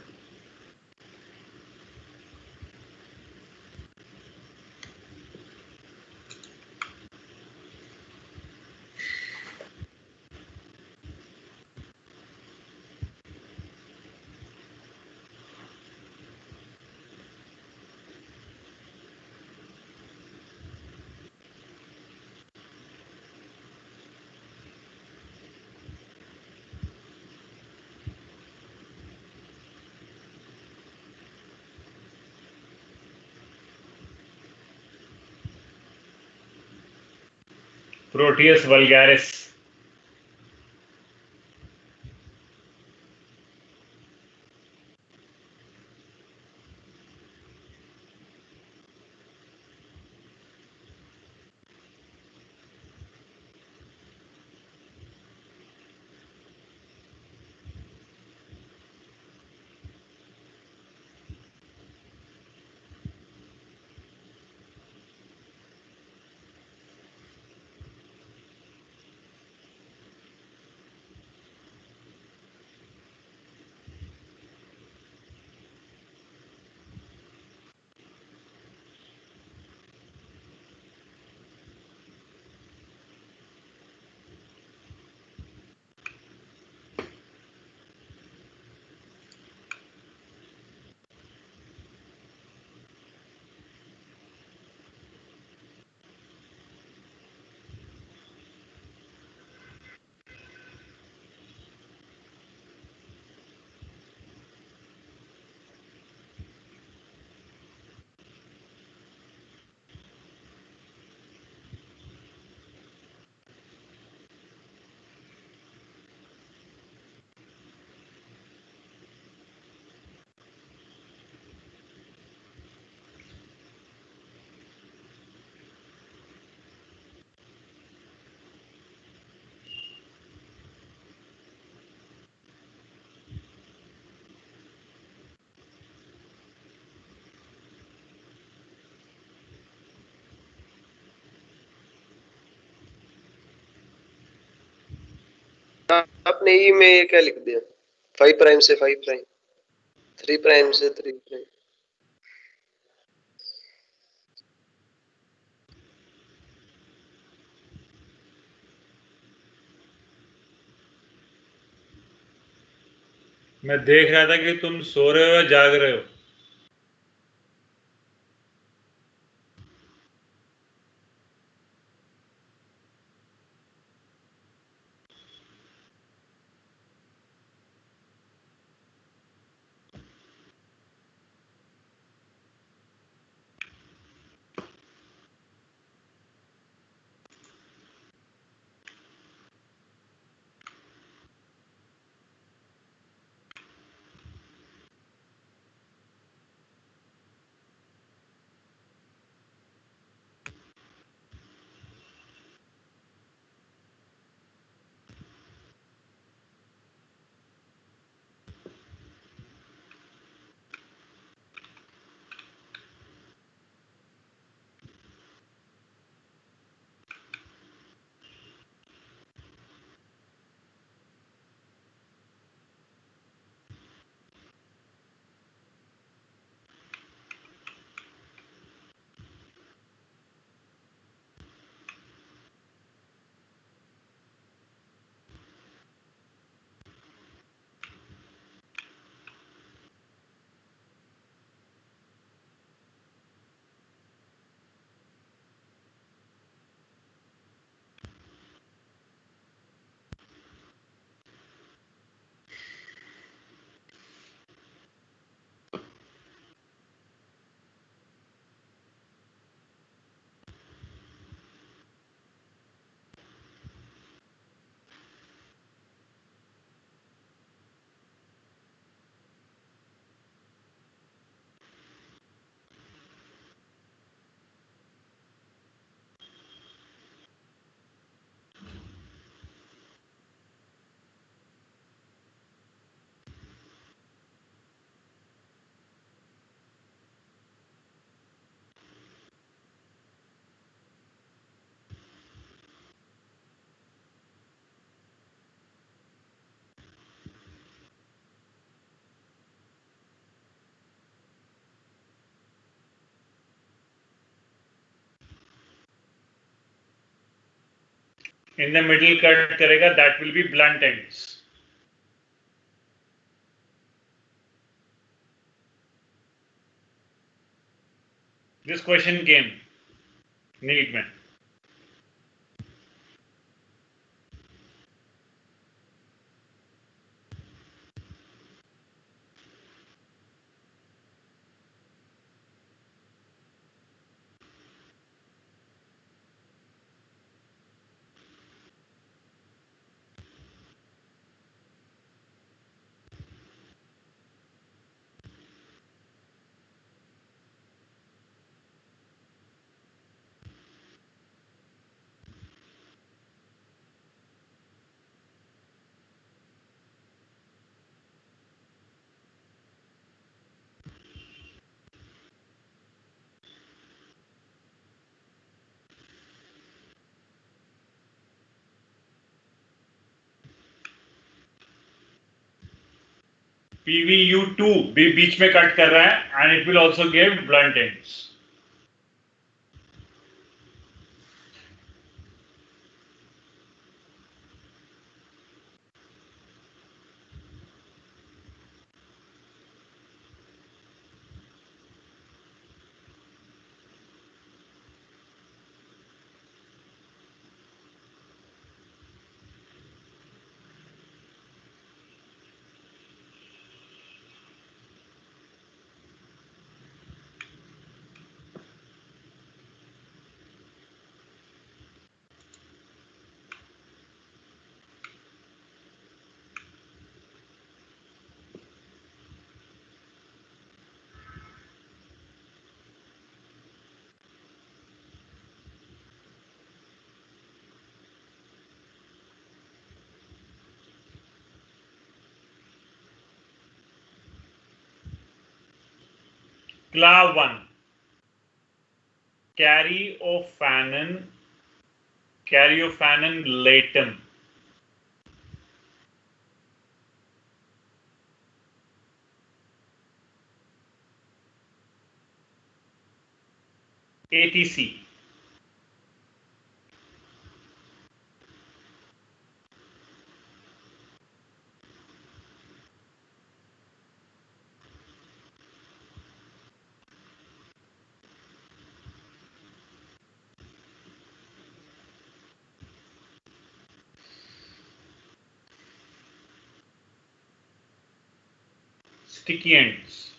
Proteus vulgaris. आपने ई में ये क्या लिख दिया? 5 प्राइम से 5 प्राइम, 3 प्राइम से 3 प्राइम. मैं देख रहा था कि तुम सो रहे हो या जाग रहे हो. इन द मिडिल कट करेगा, that will be blunt ends. This question came NEET में. PVU2 भी बीच में कट कर रहा है and it will also give blunt ends. Clav1, Caryophanon latum. ATC. Sticky ends.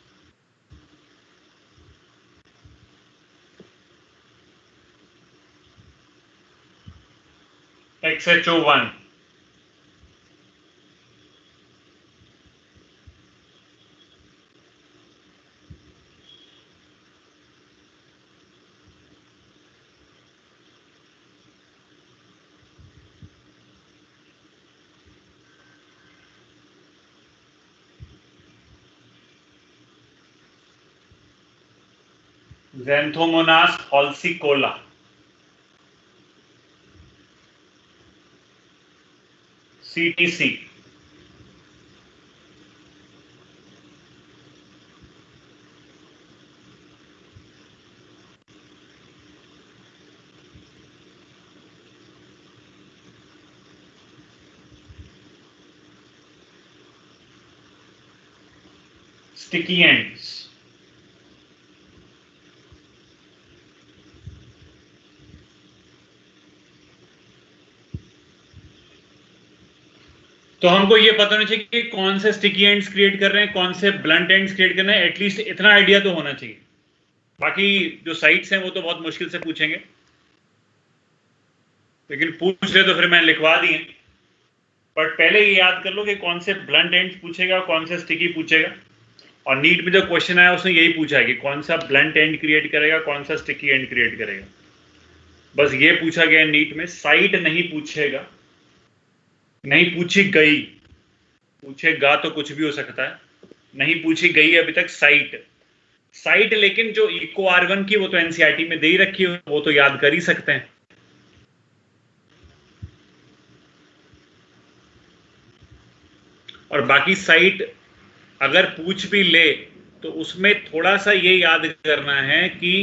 XHO1. Xanthomonas holsicola. CTC. Sticky ends. तो हमको ये पता होना चाहिए कि कौन से स्टिकी एंड्स क्रिएट कर रहे हैं, कौन से ब्लंट एंड्स क्रिएट कर रहे हैं. एटलीस्ट इतना आइडिया तो होना चाहिए. बाकी जो साइट्स हैं वो तो बहुत मुश्किल से पूछेंगे, लेकिन पूछ रहे तो फिर मैंने लिखवा दिए. बट पहले ये याद कर लो कि कौन से ब्लंट एंड्स पूछेगा, कौन से स्टिकी पूछेगा. और नीट में जो क्वेश्चन आया उसने यही पूछा है कि कौन सा ब्लंट एंड क्रिएट करेगा, कौन सा स्टिकी एंड क्रिएट करेगा. बस ये पूछा गया नीट में. साइट नहीं पूछेगा, नहीं पूछी गई. पूछेगा तो कुछ भी हो सकता है. नहीं पूछी गई अभी तक साइट लेकिन जो इको R1 की वो तो एनसीईआरटी में दे ही रखी है, वो तो याद कर ही सकते हैं. और बाकी साइट अगर पूछ भी ले तो उसमें थोड़ा सा ये याद करना है कि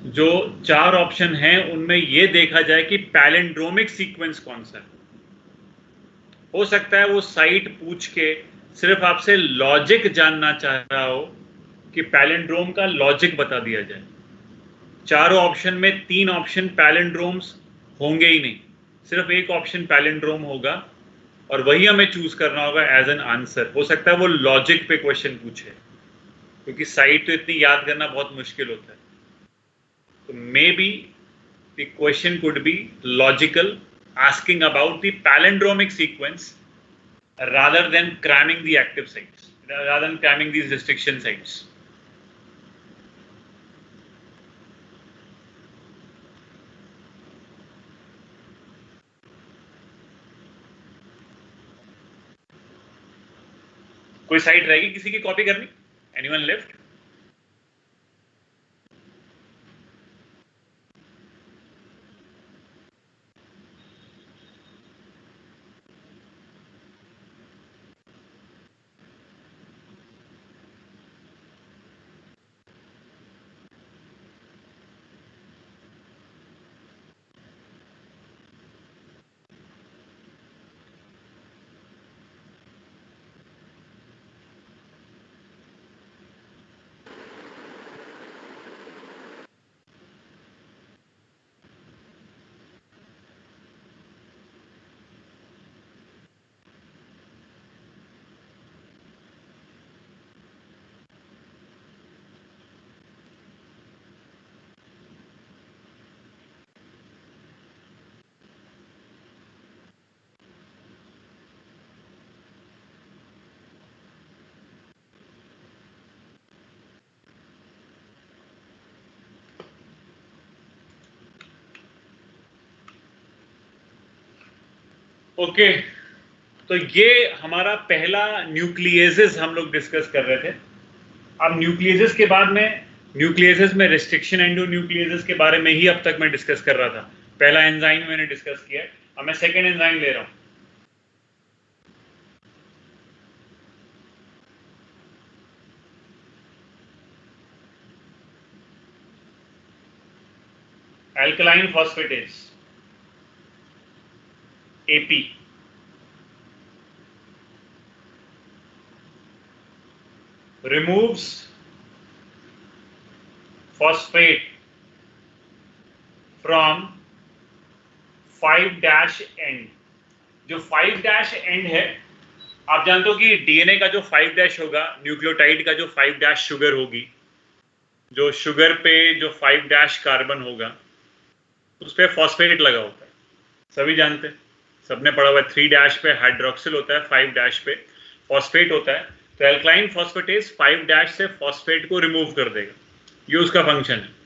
जो 4 ऑप्शन हैं उनमें ये देखा जाए कि पैलिंड्रोमिक सीक्वेंस कौन सा है। हो सकता है वो साइट पूछ के सिर्फ आपसे लॉजिक जानना चाह रहा हो कि पैलिंड्रोम का लॉजिक बता दिया जाए। चारों ऑप्शन में 3 ऑप्शन पैलिंड्रोम्स होंगे ही नहीं, सिर्फ एक ऑप्शन पैलिंड्रोम होगा और वही हमें चूज करना होगा एज एन आंसर। हो सकता है वो लॉजिक पे क्वेश्चन पूछे, क्योंकि साइट तो इतनी याद करना बहुत मुश्किल होता है। तो may be the question could be logical, asking about the palindromic sequence rather than cramming the active sites, rather than cramming these restriction sites. कोई साइट रहेगी किसी की कॉपी करनी? Anyone left? ओके, तो ये हमारा पहला न्यूक्लियेजेस हम लोग डिस्कस कर रहे थे। अब न्यूक्लियेजेस के बाद में न्यूक्लियेजेस में रेस्ट्रिक्शन एंडो न्यूक्लियेजेस के बारे में ही अब तक मैं डिस्कस कर रहा था। पहला एंजाइम मैंने डिस्कस किया, अब मैं सेकेंड एंजाइम ले रहा हूं। Alkaline phosphatase, AP. removes phosphate from 5' end। जो 5' end है, आप जानते हो कि डीएनए का जो 5' होगा, न्यूक्लियोटाइड का जो 5' शुगर होगी, जो शुगर पे जो 5' कार्बन होगा उस पर फॉस्फेट लगा होता है, सभी जानते हैं, सबने पढ़ा हुआ है। 3' पे हाइड्रोक्सिल होता है, 5' पे फॉस्फेट होता है। तो एल्कलाइन फॉस्फेटेज 5' से फॉस्फेट को रिमूव कर देगा, ये उसका फंक्शन है।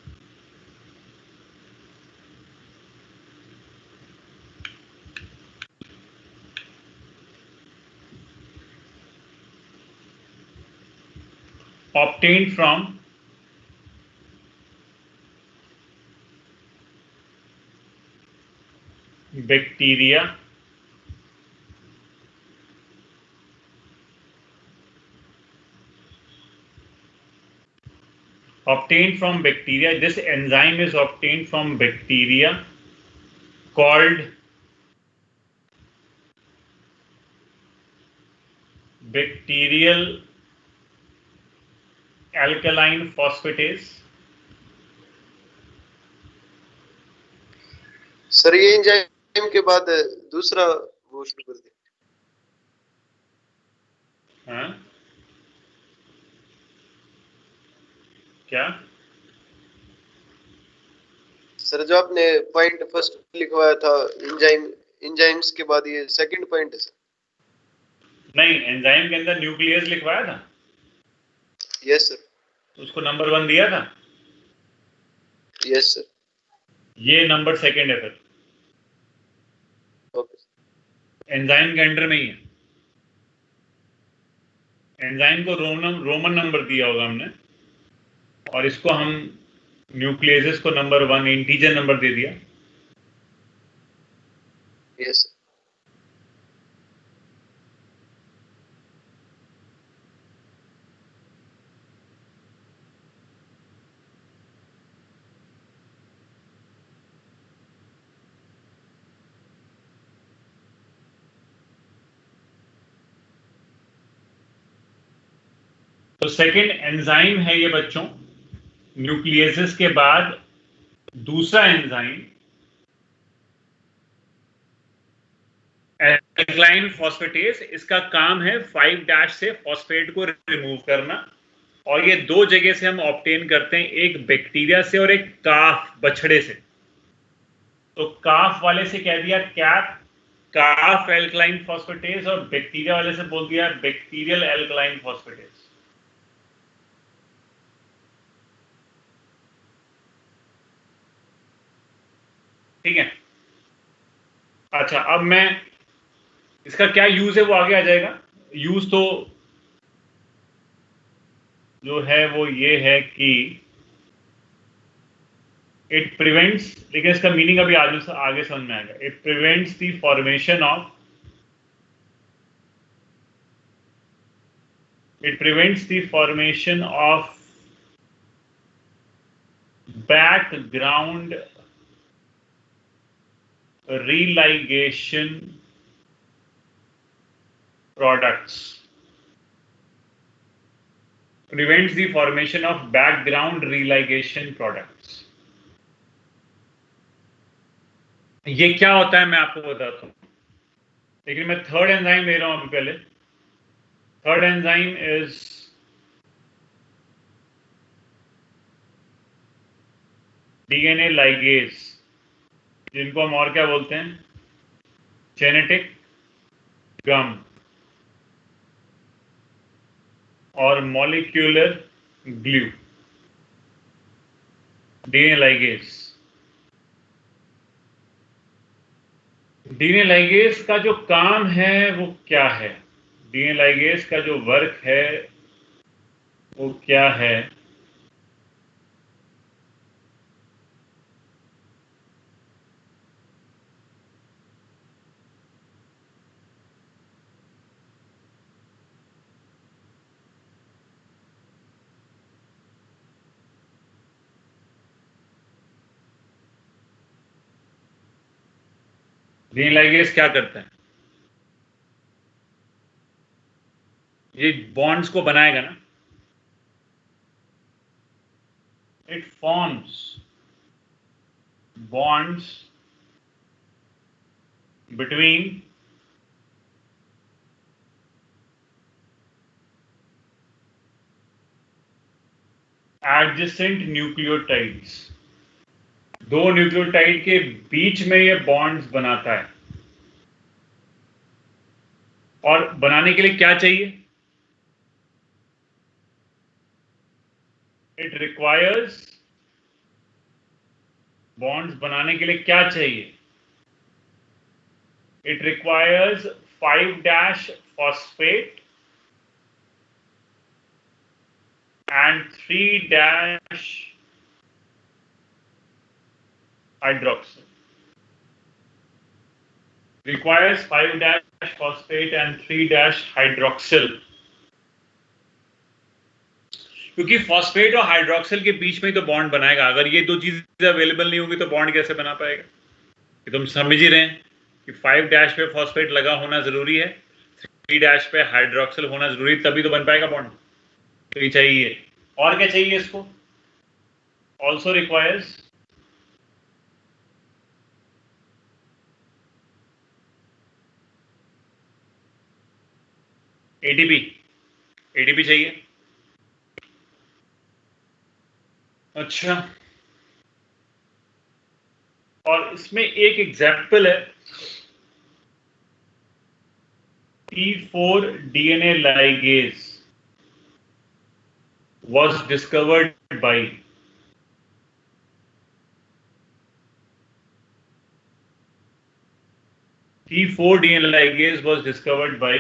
obtained from bacteria this enzyme is obtained from bacteria called bacterial alkaline phosphatase। Sir ये एंजाइम के बाद दूसरा वो शुरू कर दिया। हाँ क्या सर जो आपने पॉइंट फर्स्ट लिखवाया था एंजाइम्स के बाद ये सेकंड पॉइंट है सर? नहीं, एंजाइम के अंदर न्यूक्लियस लिखवाया था। Yes sir. तो उसको नंबर 1 दिया था। Yes sir. ये नंबर सेकंड है फिर, ओके। एंजाइम के अंडर में ही है। एंजाइम को रोमन नंबर दिया होगा हमने, और इसको हम न्यूक्लियस को नंबर 1 इंटीजर नंबर दे दिया। Yes sir. तो सेकंड एंजाइम है ये बच्चों, न्यूक्लियसिस के बाद दूसरा एंजाइम एल्कलाइन फॉस्फेटेज। इसका काम है 5' से फॉस्फेट को रिमूव करना, और ये दो जगह से हम ऑब्टेन करते हैं, एक बैक्टीरिया से और एक काफ बछड़े से। तो काफ वाले से कह दिया काफ एल्कलाइन फॉस्फेटेज, और बैक्टीरिया वाले से बोल दिया बैक्टीरियल एल्कलाइन फॉस्फेटेज। ठीक है। अच्छा, अब मैं इसका क्या यूज है वो आगे आ जाएगा। यूज तो जो है वो ये है कि इट प्रिवेंट्स, लेकिन इसका मीनिंग अभी आगे समझ में आएगा। It prevents the formation of background religation products. Prevents the formation of background religation products. ये क्या होता है मैं आपको बताता हूं, लेकिन मैं थर्ड एंजाइम ले रहा हूं अभी पहले। Third enzyme is DNA ligase, जिनको हम और क्या बोलते हैं, जेनेटिक गम और molecular glue. DNA ligase, DNA ligase का जो काम है वो क्या है, डीएनए लाइगेज का जो वर्क है वो क्या है। डीएनए लाइगेज क्या करता है, ये बॉन्ड्स को बनाएगा ना। It forms bonds between adjacent nucleotides. दो न्यूक्लियोटाइड के बीच में ये बॉन्ड्स बनाता है, और बनाने के लिए क्या चाहिए, इट रिक्वायर्स, बॉन्ड्स बनाने के लिए क्या चाहिए, it requires 5' phosphate and 3' hydroxyl. Requires 5' phosphate and 3' hydroxyl. क्योंकि फॉस्फेट और हाइड्रोक्सिल के बीच में ही तो बॉन्ड बनाएगा। अगर ये दो चीजें अवेलेबल नहीं होगी तो बॉन्ड कैसे बना पाएगा। ये तो हम समझ ही रहे हैं कि 5' पे फॉस्फेट लगा होना जरूरी है, 3' पे हाइड्रोक्सिल होना जरूरी, तभी तो बन पाएगा बॉन्ड। तो ये चाहिए, और क्या चाहिए इसको, ऑल्सो रिक्वायर्स एटीपी, एटीपी चाहिए। अच्छा, और इसमें एक एग्जाम्पल है, T4 DNA ligase was discovered by T4 DNA ligase was discovered by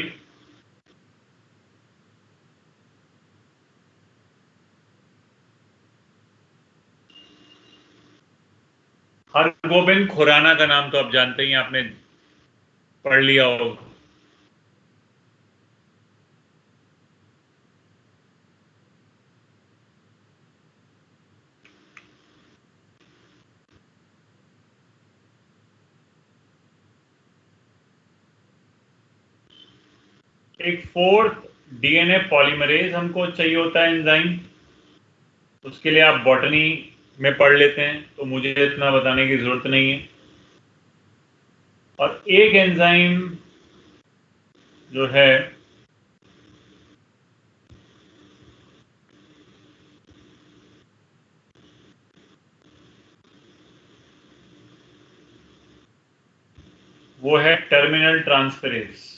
Hargobind Khurana. का नाम तो आप जानते ही, आपने पढ़ लिया होगा। एक फोर्थ डीएनए पॉलीमरेज हमको चाहिए होता है एंजाइम, उसके लिए आप बॉटनी में पढ़ लेते हैं तो मुझे इतना बताने की जरूरत नहीं है। और एक एंजाइम जो है वो है terminal transferase.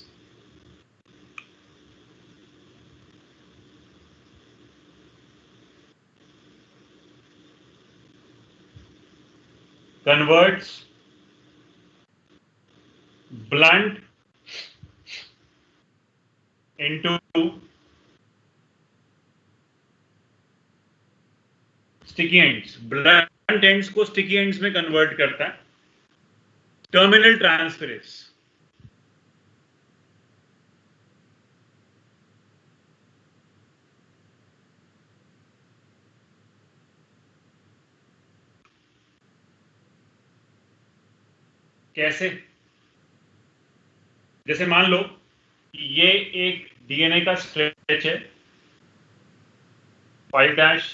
Converts blunt into sticky ends, blunt ends को sticky ends में कन्वर्ट करता है टर्मिनल ट्रांसफेरेज। कैसे? जैसे मान लो ये एक डीएनए का स्ट्रेच है 5'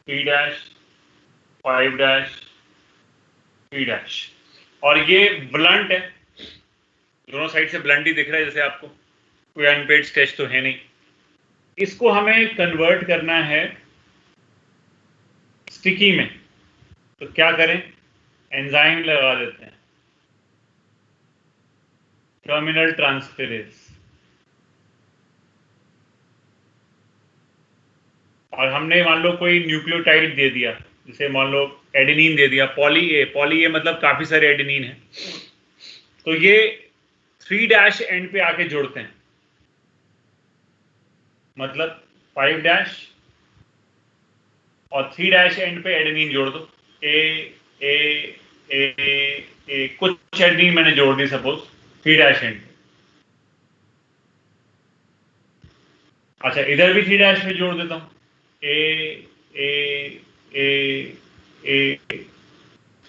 3' 5' 3' और ये ब्लंट है, दोनों साइड से ब्लंट ही दिख रहा है जैसे आपको, कोई अनपेड स्केच तो है नहीं। इसको हमें कन्वर्ट करना है स्टिकी में, तो क्या करें? एंजाइम लगा देते हैं टर्मिनल ट्रांसफेरेज। और हमने मान लो कोई न्यूक्लियोटाइड दे दिया, जैसे मान लो एडेनिन दे दिया, पॉली ए मतलब काफी सारे एडेनिन है, तो ये 3' एंड पे आके जोड़ते हैं, मतलब 5' और 3' एंड पे एडेनिन जोड़ दो। ए ए ए ए कुछ एडेनिन मैंने जोड़ दी सपोज 3' एंड पे। अच्छा इधर भी 3' पे जोड़ देता हूं, ए ए ए ए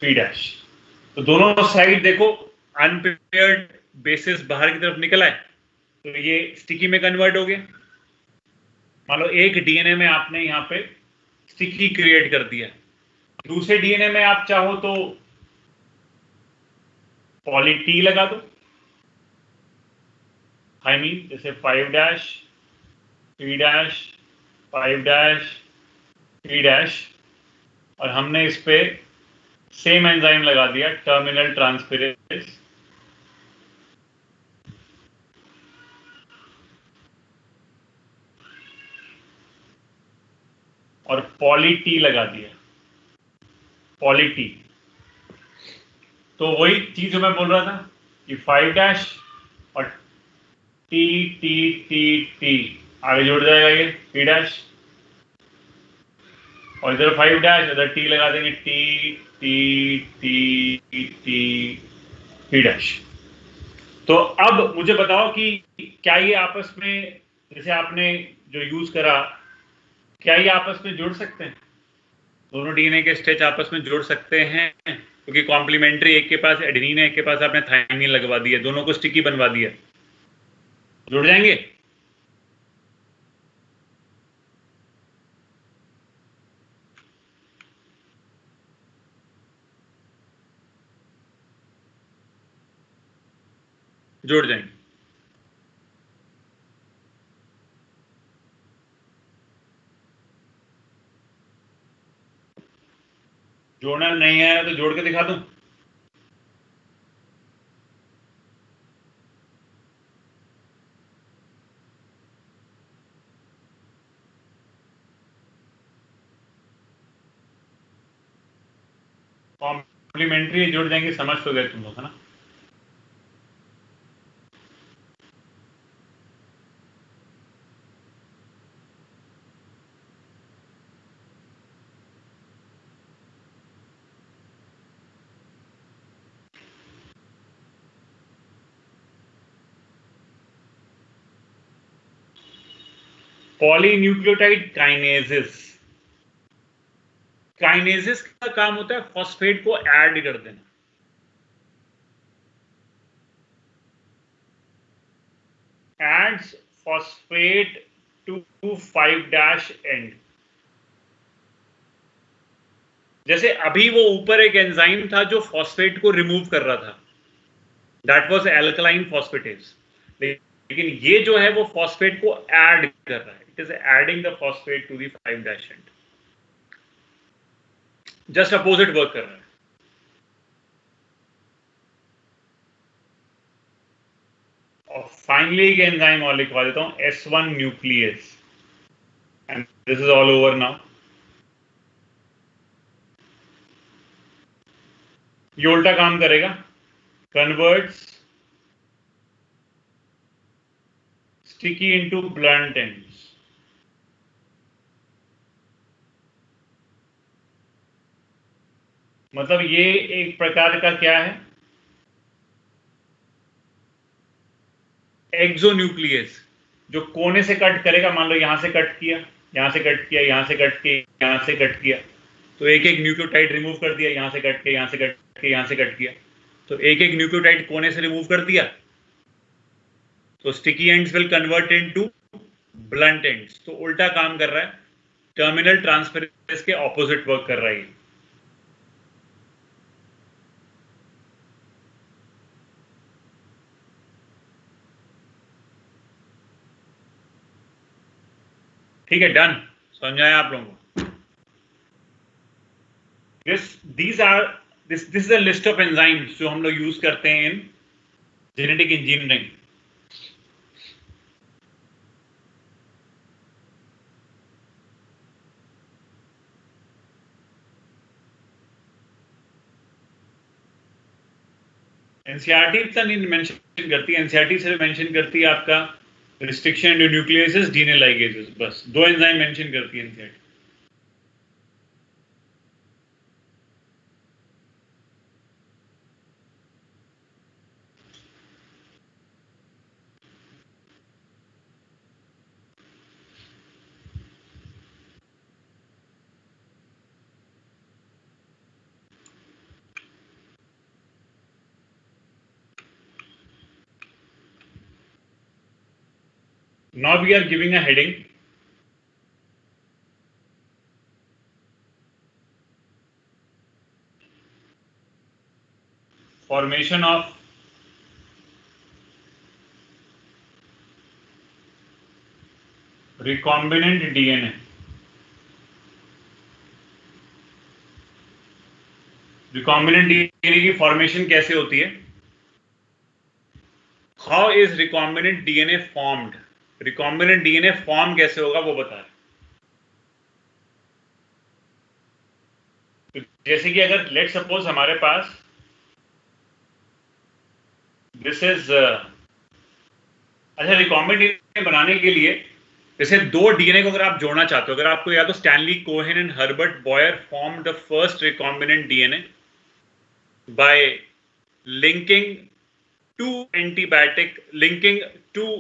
3'। तो दोनों साइड देखो अनपेयर्ड बेसिस बाहर की तरफ निकल आए, तो ये स्टिकी में कन्वर्ट हो गया। मान लो एक डीएनए में आपने यहां पे स्टिकी क्रिएट कर दिया, दूसरे डीएनए में आप चाहो तो पॉली टी लगा दो, आई मीन जैसे 5' 3' 5' 3' और हमने इस पे सेम एंजाइम लगा दिया टर्मिनल ट्रांसफेरेज, और पॉली टी लगा दिया, पॉली टी। तो वही चीज जो मैं बोल रहा था कि 5' और टी टी टी टी आगे जुड़ जाएगा ये 3' और इधर 5' इधर टी लगा देंगे, टी टी टी टी 3'। तो अब मुझे बताओ कि क्या ये आपस में, जैसे आपने जो यूज करा, क्या ये आपस में जुड़ सकते हैं? दोनों डीएनए के स्ट्रेच आपस में जुड़ सकते हैं? क्योंकि कॉम्प्लीमेंट्री, एक के पास एडेनिन है, एक के पास आपने थायमिन लगवा दिया, दोनों को स्टिकी बनवा दिया, जुड़ जाएंगे? जुड़ जाएंगे। जोड़ना नहीं आया तो जोड़ के दिखा दूं? कॉम्प्लीमेंट्री जुड़ जाएंगे, समझ तो गए तुम लोग, है ना? पॉलीन्यूक्लियोटाइड काइनेसिस, काइनेसिस का काम होता है फॉस्फेट को ऐड कर देना। adds phosphate to 5' end. जैसे अभी वो ऊपर एक एंजाइम था जो फॉस्फेट को रिमूव कर रहा था, दैट वाज एल्कलाइन फॉस्फेटेज, लेकिन ये जो है वो फॉस्फेट को ऐड कर रहा है, it is adding the phosphate to the 5' end, just opposite work कर रहा है. और फाइनली एक एंजाइम और लिखवा देता हूं, S1 nucleus, and this is all over now. ये उल्टा काम करेगा, converts sticky into blunt ends. मतलब ये एक प्रकार का क्या है, एक्सोन्यूक्लियस, जो कोने से कट करेगा. मान लो यहां से कट किया, यहां से कट किया, यहां से कट किया, यहां से कट किया, तो एक एक न्यूक्लियोटाइड रिमूव कर दिया, यहां से कट के, यहां से कट के, यहां से कट किया, तो एक एक न्यूक्लियोटाइड कोने से रिमूव कर दिया, तो sticky ends will convert into blunt ends. तो उल्टा काम कर रहा है, टर्मिनल ट्रांसफेरेंस के ऑपोजिट वर्क कर रहा है. ठीक है, डन. समझाया आप लोगों को. This is a list of enzymes जो हम लोग यूज करते हैं इन जेनेटिक इंजीनियरिंग. एनसीईआरटी तो नहीं मेंशन करती, एनसीईआरटी सिर्फ मेंशन करती है आपका restriction to nucleases, DNA ligases, बस 2 एंजाइम मेंशन करती है NCERT. Now we are giving a heading. Formation of recombinant DNA. Recombinant DNA की फॉर्मेशन कैसे होती है? How is recombinant DNA formed? Recombinant DNA form कैसे होगा वो बता रहे. तो जैसे कि अगर लेट सपोज हमारे पास दिस इज अच्छा, रिकॉम्बिनेंट डीएनए बनाने के लिए जैसे 2 डीएनए को अगर आप जोड़ना चाहते हो, अगर आपको या तो Stanley Cohen and Herbert Boyer form the first recombinant DNA by linking two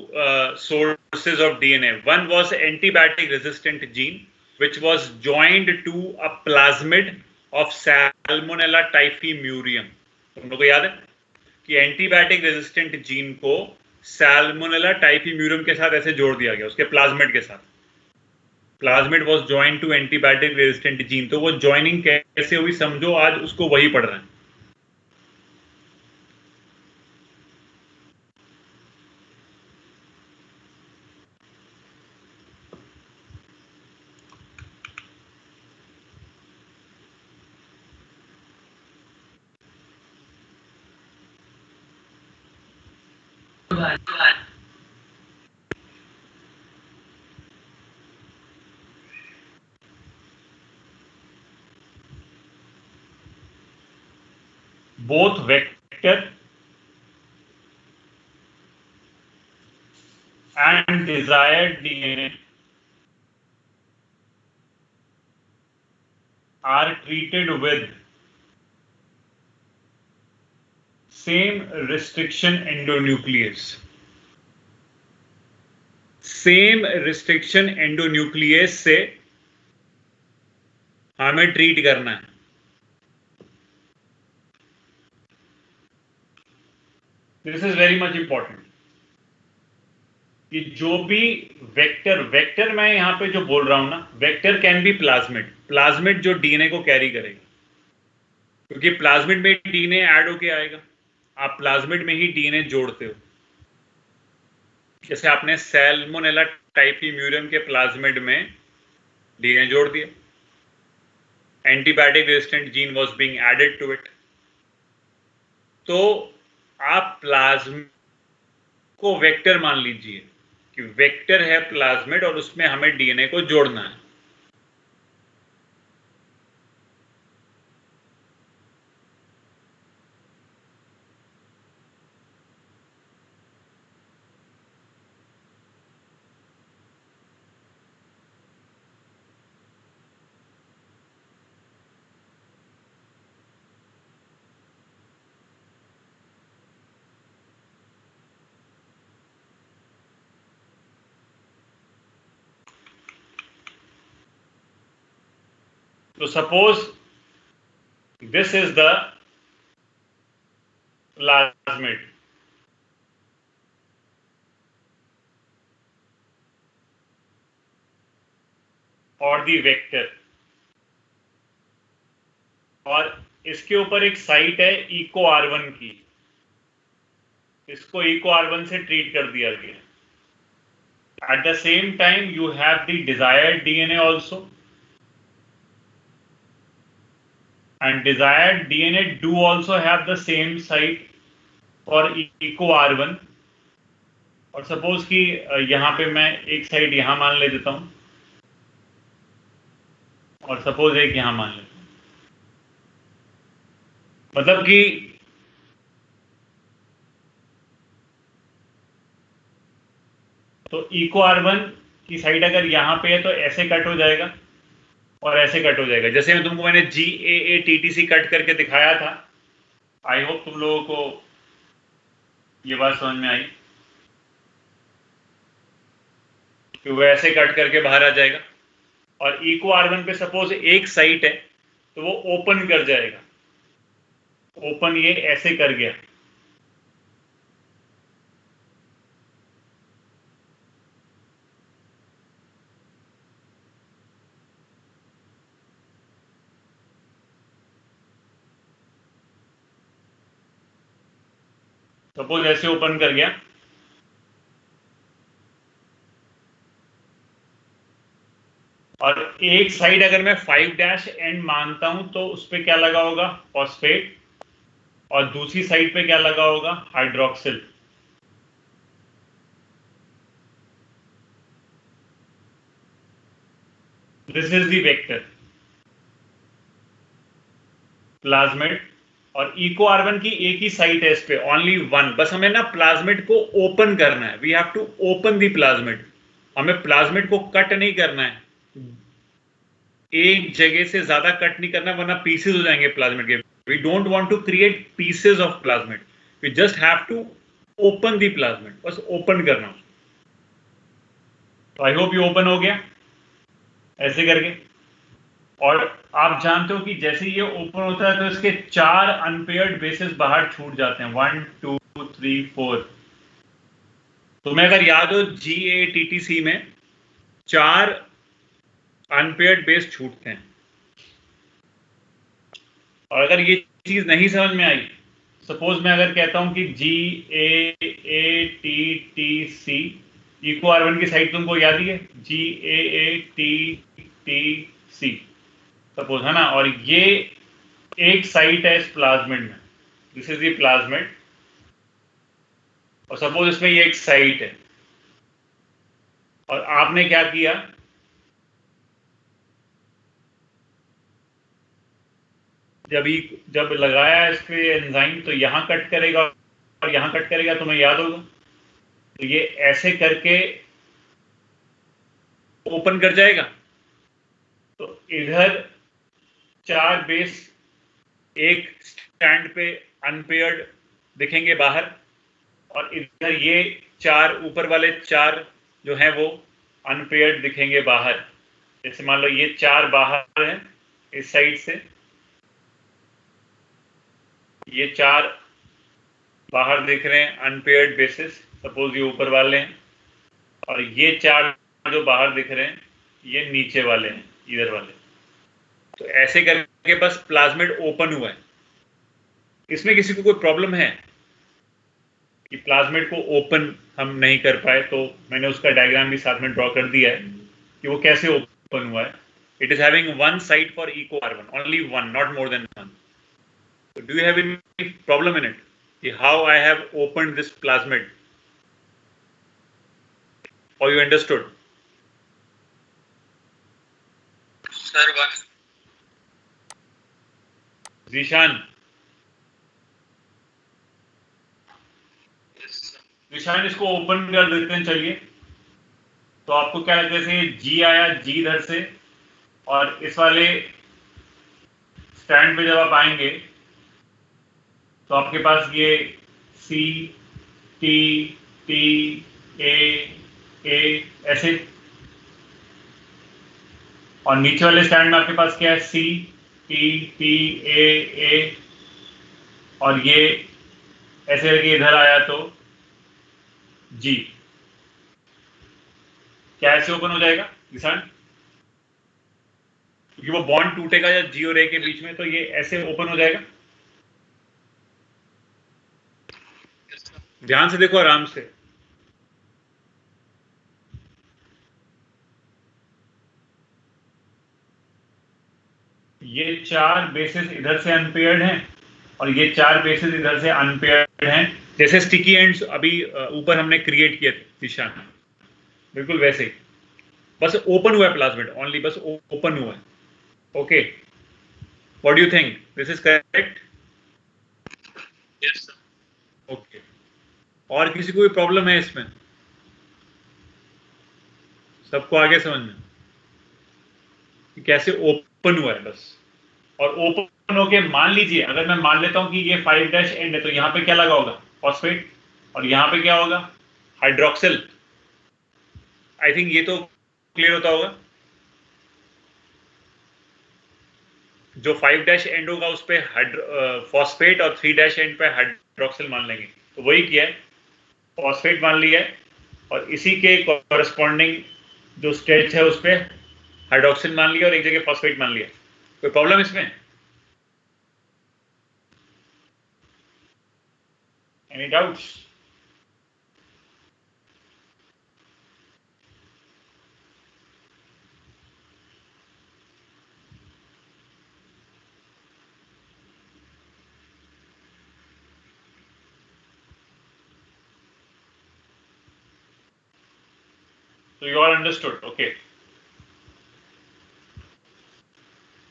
sources of DNA. One was antibiotic resistant gene which was joined to a plasmid of Salmonella typhimurium. तुम लोगों को याद है कि एंटीबायोटिक रेजिस्टेंट जीन को Salmonella typhimurium के साथ ऐसे जोड़ दिया गया, उसके प्लाज्मिड के साथ. Plasmid was joined to antibiotic resistant gene. तो वो जॉइनिंग कैसे हुई समझो, आज उसको वही पढ़ रहे हैं. Both vector and desired DNA are treated with same restriction endonuclease. Same restriction endonuclease से हमें ट्रीट करना है. This is very much important. कि जो भी वेक्टर मैं यहाँ पे जो बोल रहा हूं ना, वेक्टर कैन बी प्लाज्मिड जो डीएनए को कैरी करेगा, क्योंकि प्लाज्मिड में डीएनए ऐड होके आएगा। आप प्लाज्मिड में ही डीएनए जोड़ते हो, जैसे आपने सैल्मोनेला टाइफीम्यूरियम के प्लाज्मिड में डीएनए जोड़ दिया, antibiotic resistant gene was being added to it. तो आप प्लाज्मिड को वेक्टर मान लीजिए कि वेक्टर है प्लाज्मिड और उसमें हमें डीएनए को जोड़ना है। So suppose this is the plasmid, और दी वेक्टर, और इसके ऊपर एक साइट है इको R1 की, इसको इको R1 से ट्रीट कर दिया गया। At the same time you have the desired DNA also, and desired DNA do also have the same site for eco R1। और सपोज कि यहाँ पे मैं एक साइड यहाँ मान ले देता हूँ और सपोज एक यहाँ मान लेता हूँ, मतलब कि तो इको R1 की साइड अगर यहाँ पे है तो ऐसे कट हो जाएगा और ऐसे कट हो जाएगा, जैसे मैं तुमको मैंने GAATTC कट करके दिखाया था। आई होप तुम लोगों को ये बात समझ में आई कि वो ऐसे कट करके बाहर आ जाएगा। और इको R1 पे सपोज एक साइट है तो वो ओपन कर जाएगा, ओपन ये ऐसे कर गया। सपोज ऐसे ओपन कर गया, और एक साइड अगर मैं 5' एंड मानता हूं तो उस पे क्या लगा होगा, फॉस्फेट, और दूसरी साइड पे क्या लगा होगा, hydroxyl. This is the vector plasmid, और इको R1 की एक ही साइट है इस पे, ओनली वन। बस हमें ना प्लाज्मिड को ओपन करना है, we have to open the plasmid. हमें प्लाज्मिड को कट नहीं करना है, एक जगह से ज्यादा कट नहीं करना वरना पीसेस हो जाएंगे प्लाज्मिड के। We don't want to create pieces of plasmid, we just have to open the plasmid, बस ओपन करना। तो आई होप ये ओपन हो गया ऐसे करके। और आप जानते हो कि जैसे ये ओपन होता है तो इसके 4 अनपेयर्ड बेसेस बाहर छूट जाते हैं, 1 2 3 4। तुम्हें अगर याद हो GATTC में 4 अनपेयर्ड बेस छूटते हैं। और अगर ये चीज नहीं समझ में आई, सपोज मैं अगर कहता हूं कि GAATTC, इको R1 की साइड तुमको याद ही है, GAATTC सपोज, है ना, और ये एक साइट है इस प्लाज्मिड में, दिस इज द प्लाज्मिड, और सपोज इसमें ये एक साइट है, और आपने क्या किया, जब लगाया इस पे एंजाइम तो यहां कट करेगा और यहां कट करेगा, तुम्हें याद होगा। तो ये ऐसे करके ओपन कर जाएगा, तो इधर 4 बेस एक स्टैंड पे अनपेयर्ड दिखेंगे बाहर, और इधर ये 4 ऊपर वाले 4 जो हैं वो अनपेयर्ड दिखेंगे बाहर। जैसे मान लो ये 4 बाहर हैं इस साइड से, ये 4 बाहर दिख रहे हैं अनपेयर्ड बेसिस, सपोज ये ऊपर वाले हैं, और ये 4 जो बाहर दिख रहे हैं ये नीचे वाले हैं, इधर वाले। तो ऐसे करके बस प्लाज्मिड ओपन हुआ है। इसमें किसी को कोई प्रॉब्लम है कि प्लाज्मिड को ओपन हम नहीं कर पाए? तो मैंने उसका डायग्राम भी साथ में ड्रॉ कर दिया है कि वो कैसे ओपन हुआ है। It is having one side for eco R1, only one, not more than one. So do you have any problem in it? How I have opened this plasmid? Or you understood? Sir, one. Zishan. Zishan, इसको open कर देते हैं। चलिए, तो आपको क्या लगता है, जैसे G आया, G इधर से, और इस वाले स्टैंड पे जब आप आएंगे तो आपके पास ये C, T, T, A ऐसे, और नीचे वाले स्टैंड में आपके पास क्या है, C, T, A, और ये ऐसे करके इधर आया तो G। क्या ऐसे ओपन हो जाएगा किसान? क्योंकि वो बॉन्ड टूटेगा या G और A के बीच में, तो ये ऐसे ओपन हो जाएगा। ध्यान से देखो, आराम से। ये 4 बेसिस इधर से अनपेयर्ड हैं और ये 4 बेसिस इधर से अनपेयर्ड हैं, जैसे स्टिकी एंड्स अभी ऊपर हमने क्रिएट किए थे निशान, बिल्कुल वैसे ही। बस ओपन हुआ है प्लाज्मिड, ओनली बस ओपन हुआ है। Okay, what do you think, this is correct? Yes, sir. Okay, और किसी को भी प्रॉब्लम है इसमें? सबको आगे समझ में कि कैसे ओपन हुआ है बस। और ओपन होके मान लीजिए, अगर मैं मान लेता हूं कि ये 5' एंड है, तो यहां पे क्या लगा होगा, फॉस्फेट, और यहां पे क्या होगा, हाइड्रोक्सिल। आई थिंक ये तो क्लियर होता होगा। जो 5' एंड होगा उस पे फॉस्फेट और 3' एंड पे हाइड्रोक्सिल मान लेंगे। तो वही किया है, फॉस्फेट मान लिया है और इसी के कॉरस्पॉन्डिंग जो स्ट्रेच है उस पे हाइड्रोक्सिल मान लिया और एक जगह फॉस्फेट मान लिया। कोई प्रॉब्लम इसमें? Any doubts? तो यू आर अंडरस्टूड, ओके।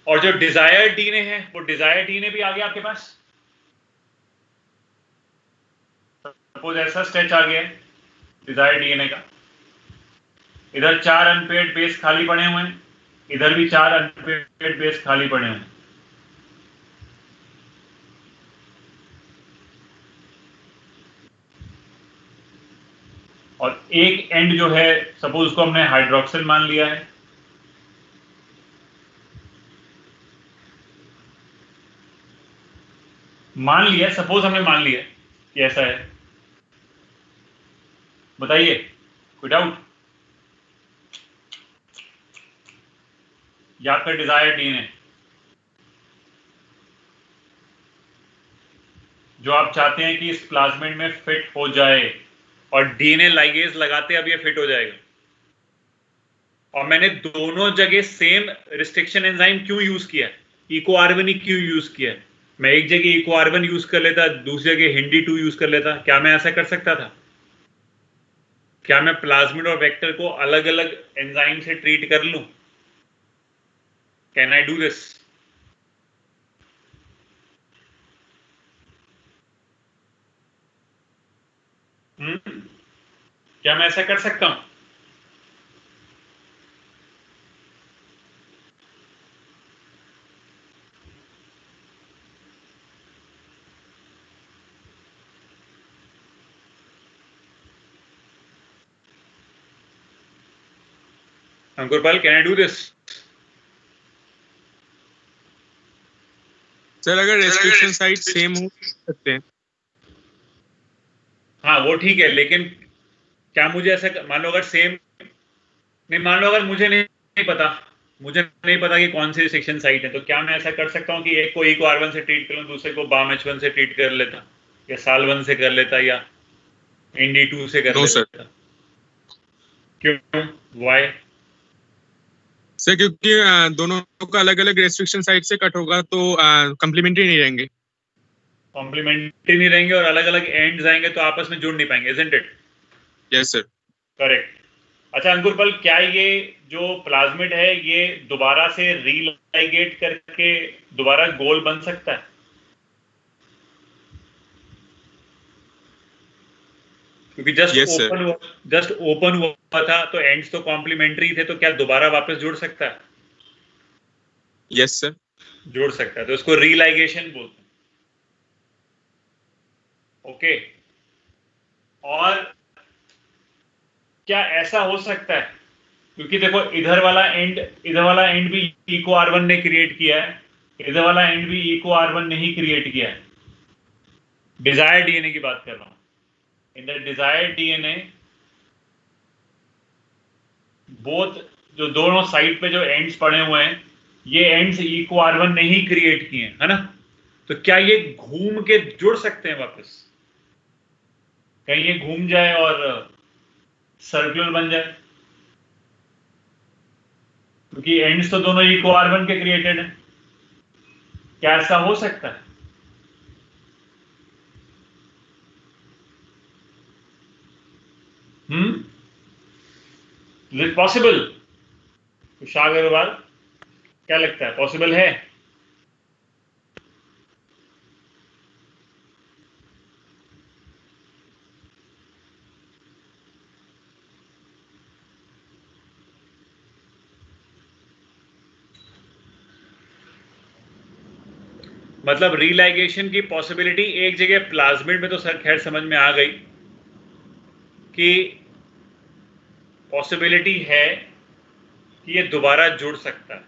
और जो डिजायर डीएनए है, वो डिजायर डीएनए भी आ गया आपके पास। सपोज ऐसा स्ट्रेच आ गया है डिजायर डीएनए का, इधर 4 अनपेयर्ड बेस खाली पड़े हुए हैं, इधर भी 4 अनपेयर्ड बेस खाली पड़े हुए हैं। और एक एंड जो है, सपोज उसको हमने हाइड्रोक्सिल मान लिया है, सपोज हमने मान लिया कि ऐसा है। बताइए, कोई डाउट? ये आपका डिजायर डीएनए जो आप चाहते हैं कि इस प्लाज्मिड में फिट हो जाए, और डीएनए लाइगेज लगाते अब ये फिट हो जाएगा। और मैंने दोनों जगह सेम रिस्ट्रिक्शन एंजाइम क्यों यूज किया, इको R1 ही क्यों यूज किया? मैं एक जगह इको R1 यूज कर लेता, दूसरी जगह हिंडी 2 यूज कर लेता। क्या मैं ऐसा कर सकता था? क्या मैं प्लाज्मिड और वेक्टर को अलग अलग एंजाइम से ट्रीट कर लूं? Can I do this? क्या मैं ऐसा कर सकता हूं? Ankurpal, can I do this? Sir अगर रेस्ट्रिक्शन साइट सेम हो सकते हैं। हाँ, वो ठीक है, लेकिन क्या मुझे ऐसा, मान लो अगर सेम नहीं, मान लो अगर मुझे नहीं पता, मुझे नहीं पता कि कौन सी रिस्ट्रिक्शन साइट है, तो क्या मैं ऐसा कर सकता हूँ कि एक को E को R1 से ट्रीट कर लूँ, दूसरे को BAM H1 से ट्रीट कर लेता, या SAL1 से कर लेता, या ND2 से कर नो सर। लेता? क्यों? वाई? सर क्योंकि दोनों का अलग अलग रेस्ट्रिक्शन साइट से कट होगा तो कम्प्लीमेंट्री नहीं रहेंगे। कॉम्प्लीमेंट्री नहीं रहेंगे और अलग अलग एंड्स आएंगे तो आपस में जुड़ नहीं पाएंगे, isn't it? Yes sir. Correct. अच्छा अंकुर पल, क्या ये जो प्लाज्मिड है ये दोबारा से रीलाइगेट करके दोबारा गोल बन सकता है? क्योंकि जस्ट ओपन हुआ था तो एंड्स तो कॉम्प्लीमेंट्री थे, तो क्या दोबारा वापस जुड़ सकता है? Yes sir. जुड़ सकता है, तो इसको रीलाइगेशन बोलते हैं। ओके। और क्या ऐसा हो सकता है, क्योंकि देखो इधर वाला एंड भी E को R1 ने क्रिएट किया है, इधर वाला एंड भी E को R1 ने ही क्रिएट किया है, डिजायर डीएनए की बात कर रहा हूं। In the desire DNA both, जो दोनों साइड पे जो एंड्स पड़े हुए हैं, ये एंड्स E को R1 ने ही क्रिएट किए हैं, है ना? तो क्या ये घूम के जुड़ सकते हैं वापस? कहीं ये घूम जाए और सर्कुलर बन जाए, क्योंकि एंड्स तो दोनों E को R1 के क्रिएटेड है। क्या ऐसा हो सकता है? Is it possible? Kushag Agarwal, क्या लगता है, पॉसिबल है? मतलब रीलाइगेशन की पॉसिबिलिटी एक जगह प्लाज्मिड में तो सर खैर समझ में आ गई कि पॉसिबिलिटी है कि ये दोबारा जुड़ सकता है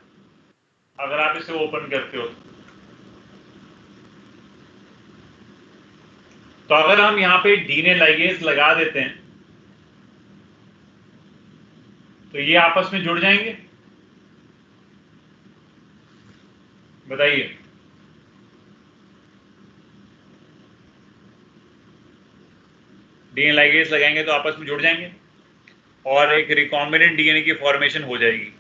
अगर आप इसे ओपन करते हो। तो अगर हम यहां पे डीएनए लाइगेज लगा देते हैं तो ये आपस में जुड़ जाएंगे, बताइए? डीएनए लाइगेज लगाएंगे तो आपस में जुड़ जाएंगे और एक रिकॉम्बिनेंट डीएनए की फॉर्मेशन हो जाएगी।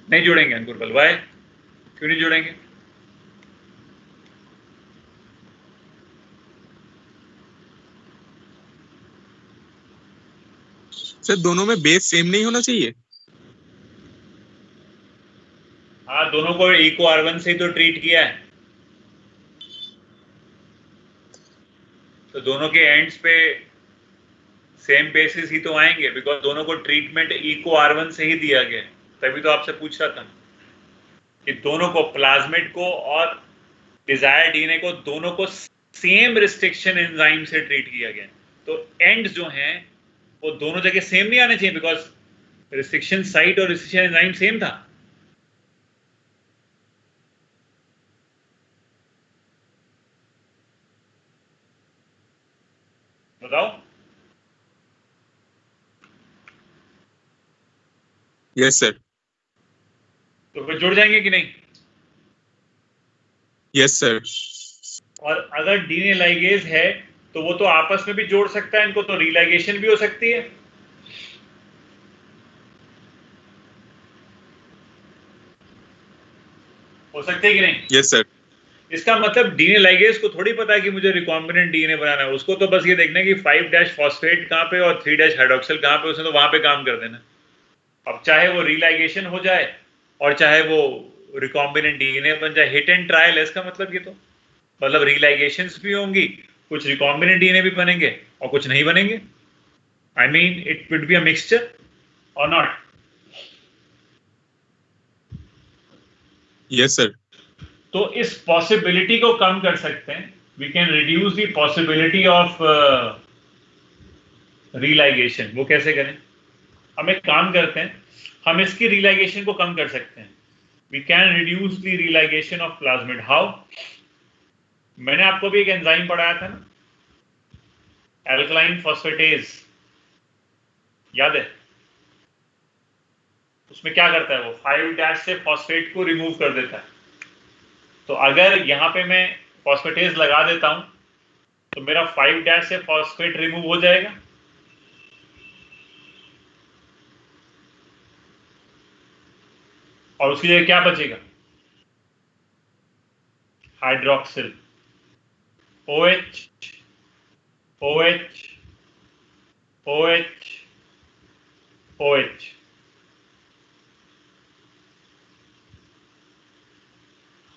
नहीं जुड़ेंगे अंकुर पल, वाई? क्यों नहीं जुड़ेंगे? सर दोनों में बेस सेम नहीं होना चाहिए? हाँ, दोनों को E को R1 से ही तो ट्रीट किया है, तो दोनों के एंड्स पे सेम बेसिस ही तो आएंगे, बिकॉज दोनों को ट्रीटमेंट E को R1 से ही दिया गया। तभी तो आपसे पूछ रहा था कि दोनों को, प्लाज्मिड को और डिजायर डीएनए को, दोनों को सेम रिस्ट्रिक्शन एंजाइम से ट्रीट किया गया। तो एंड्स जो हैं वो दोनों जगह सेम नहीं आने चाहिए, बिकॉज रिस्ट्रिक्शन साइट और रिस्ट्रिक्शन एंजाइम सेम था। बताओ। Yes sir. तो फिर जुड़ जाएंगे कि नहीं? Yes sir. और अगर डीएनए लाइगेज है तो वो तो आपस में भी जोड़ सकता है इनको, तो रीलाइगेशन भी हो सकती है। हो सकती है कि नहीं? Yes sir. इसका मतलब डीएनए लाइगेज को थोड़ी पता है कि मुझे रिकॉम्बिनेंट डीएनए बनाना है, उसको तो बस ये देखना है कि 5' फॉस्फेट कहां पे और 3' हाइड्रोक्सिल कहां पे, उसने तो वहां पे काम कर देना। अब चाहे वो रीलाइगेशन हो जाए और चाहे वो रिकॉम्बिनेंट डीएनए बन जाए, हिट एंड ट्रायल है इसका मतलब। ये तो मतलब रीलाइगेशंस भी होंगी, कुछ रिकॉम्बिनेंट डीएनए भी बनेंगे और कुछ नहीं बनेंगे। I mean it would be a mixture or not. Yes sir. तो इस पॉसिबिलिटी को कम कर सकते हैं, we can reduce the possibility of religation. वो कैसे करें? हम एक काम करते हैं, हम इसकी रीलाइगेशन को कम कर सकते हैं। We can reduce the religation of plasmid. How? मैंने आपको भी एक एंजाइम पढ़ाया था ना, एल्कलाइन फॉस्फेटेज, याद है? उसमें क्या करता है वो, 5' से फॉस्फेट को रिमूव कर देता है। तो अगर यहाँ पे मैं फॉस्फेटेज लगा देता हूं तो मेरा 5' से फॉस्फेट रिमूव हो जाएगा। और उसकी जगह क्या बचेगा, hydroxyl, OH OH OH OH।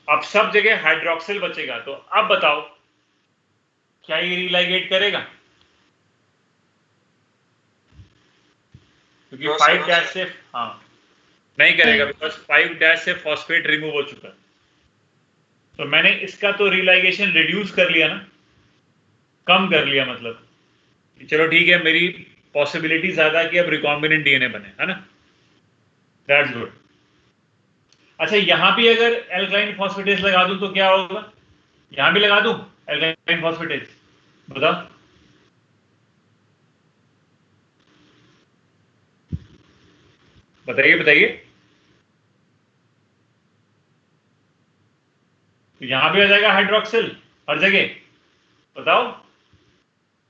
अब सब जगह हाइड्रोक्सिल बचेगा। तो अब बताओ क्या ये रिलाइगेट करेगा? क्योंकि 5' से, हाँ नहीं करेगा, बिकॉज 5' से फॉस्फेट रिमूव हो चुका है। तो मैंने इसका तो रिलाइगेशन रिड्यूस कर लिया ना, कम कर लिया, मतलब चलो ठीक है, मेरी पॉसिबिलिटी ज्यादा कि अब रिकॉम्बिनेंट डीएनए बने, है ना, दैट्स गुड। अच्छा, यहां भी अगर एल्कालाइन फॉस्फेटेज लगा दूं तो क्या होगा? यहां भी लगा दूं एल्कालाइन फॉस्फेटेज, बताओ। बताइए बताइए। तो यहां भी आ जाएगा हाइड्रोक्सिल हर जगह, बताओ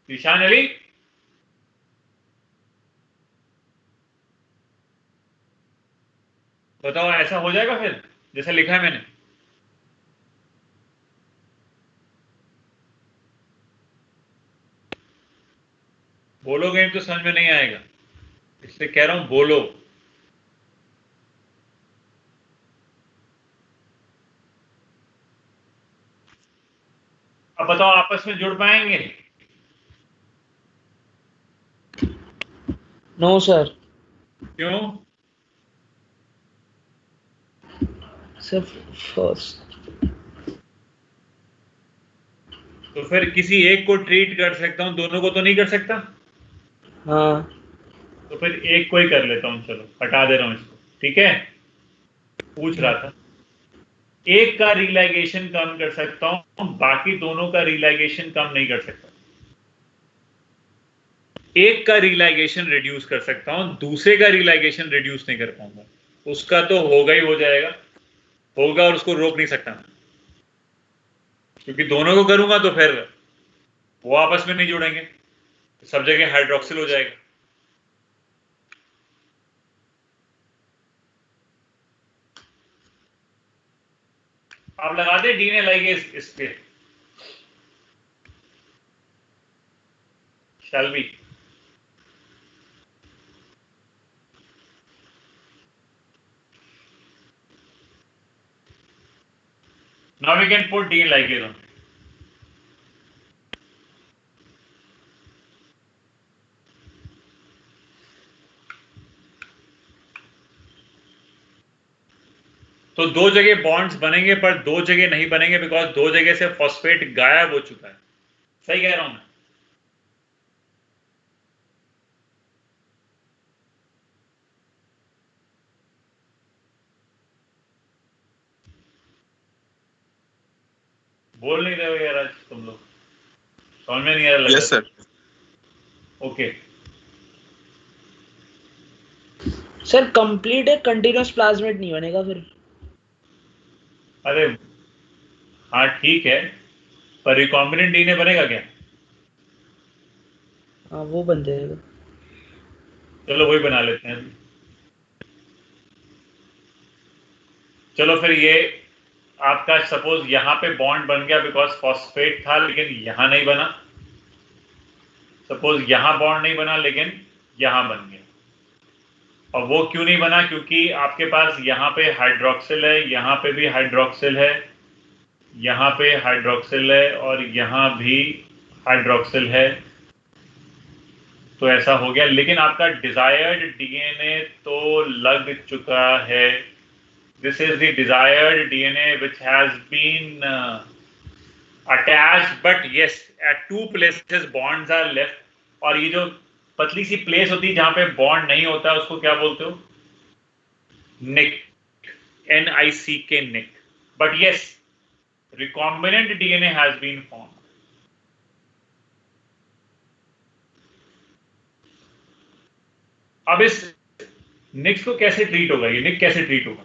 ईशान अली। बताओ ऐसा हो जाएगा फिर जैसा लिखा है मैंने? बोलोगे तो समझ में नहीं आएगा, इसलिए कह रहा हूं बोलो। अब बताओ आपस में जुड़ पाएंगे? No sir. क्यों? Sir first. तो फिर किसी एक को ट्रीट कर सकता हूं, दोनों को तो नहीं कर सकता। हाँ तो फिर एक को ही कर लेता हूं, चलो हटा दे रहा हूं इसको, ठीक है। पूछ रहा था, एक का रिलाइगेशन कम कर सकता हूं, बाकी दोनों का रिलाइगेशन कम नहीं कर सकता। एक का रिलाइगेशन रिड्यूस कर सकता हूं, दूसरे का रिलाइगेशन रिड्यूस नहीं कर पाऊंगा। उसका तो होगा ही हो जाएगा, होगा, और उसको रोक नहीं सकता मैं, क्योंकि दोनों को करूंगा तो फिर वो आपस में नहीं जुड़ेंगे, सब जगह हाइड्रोक्सिल हो जाएगा। आप लगा दे डीएनए लाइगेज इस पे, shall be. Now we can put DNA ligase on. तो दो जगह बॉन्ड्स बनेंगे पर दो जगह नहीं बनेंगे, बिकॉज दो जगह से फॉस्फेट गायब हो चुका है। सही कह रहा हूं मैं? बोल नहीं रहे हो यार आज तुम लोग, समझ में नहीं आ रहा? Yes sir. Okay sir, complete एक कंटिन्यूअस प्लाज्मिड नहीं बनेगा फिर? अरे हाँ ठीक है, पर रिकॉम्बिनेंट डीएनए बनेगा क्या? हाँ वो बन जाएगा। चलो वही बना लेते हैं। चलो फिर ये आपका सपोज यहां पे बॉन्ड बन गया बिकॉज फॉस्फेट था, लेकिन यहां नहीं बना। सपोज यहां बॉन्ड नहीं बना लेकिन यहां बन गया। और वो क्यों नहीं बना? क्योंकि आपके पास यहाँ पे हाइड्रोक्सिल है, यहाँ पे भी हाइड्रोक्सिल है, यहाँ पे हाइड्रोक्सिल है, और यहाँ भी हाइड्रोक्सिल है। तो ऐसा हो गया, लेकिन आपका डिजायर्ड डीएनए तो लग चुका है। This is the desired DNA which has been attached, but yes at two places bonds are left. और ये जो पतली सी प्लेस होती है जहां पे बॉन्ड नहीं होता उसको क्या बोलते हो? Nick, NICK, nick. But yes recombinant DNA has been formed. अब इस निक्स को कैसे ट्रीट होगा, ये निक कैसे ट्रीट होगा?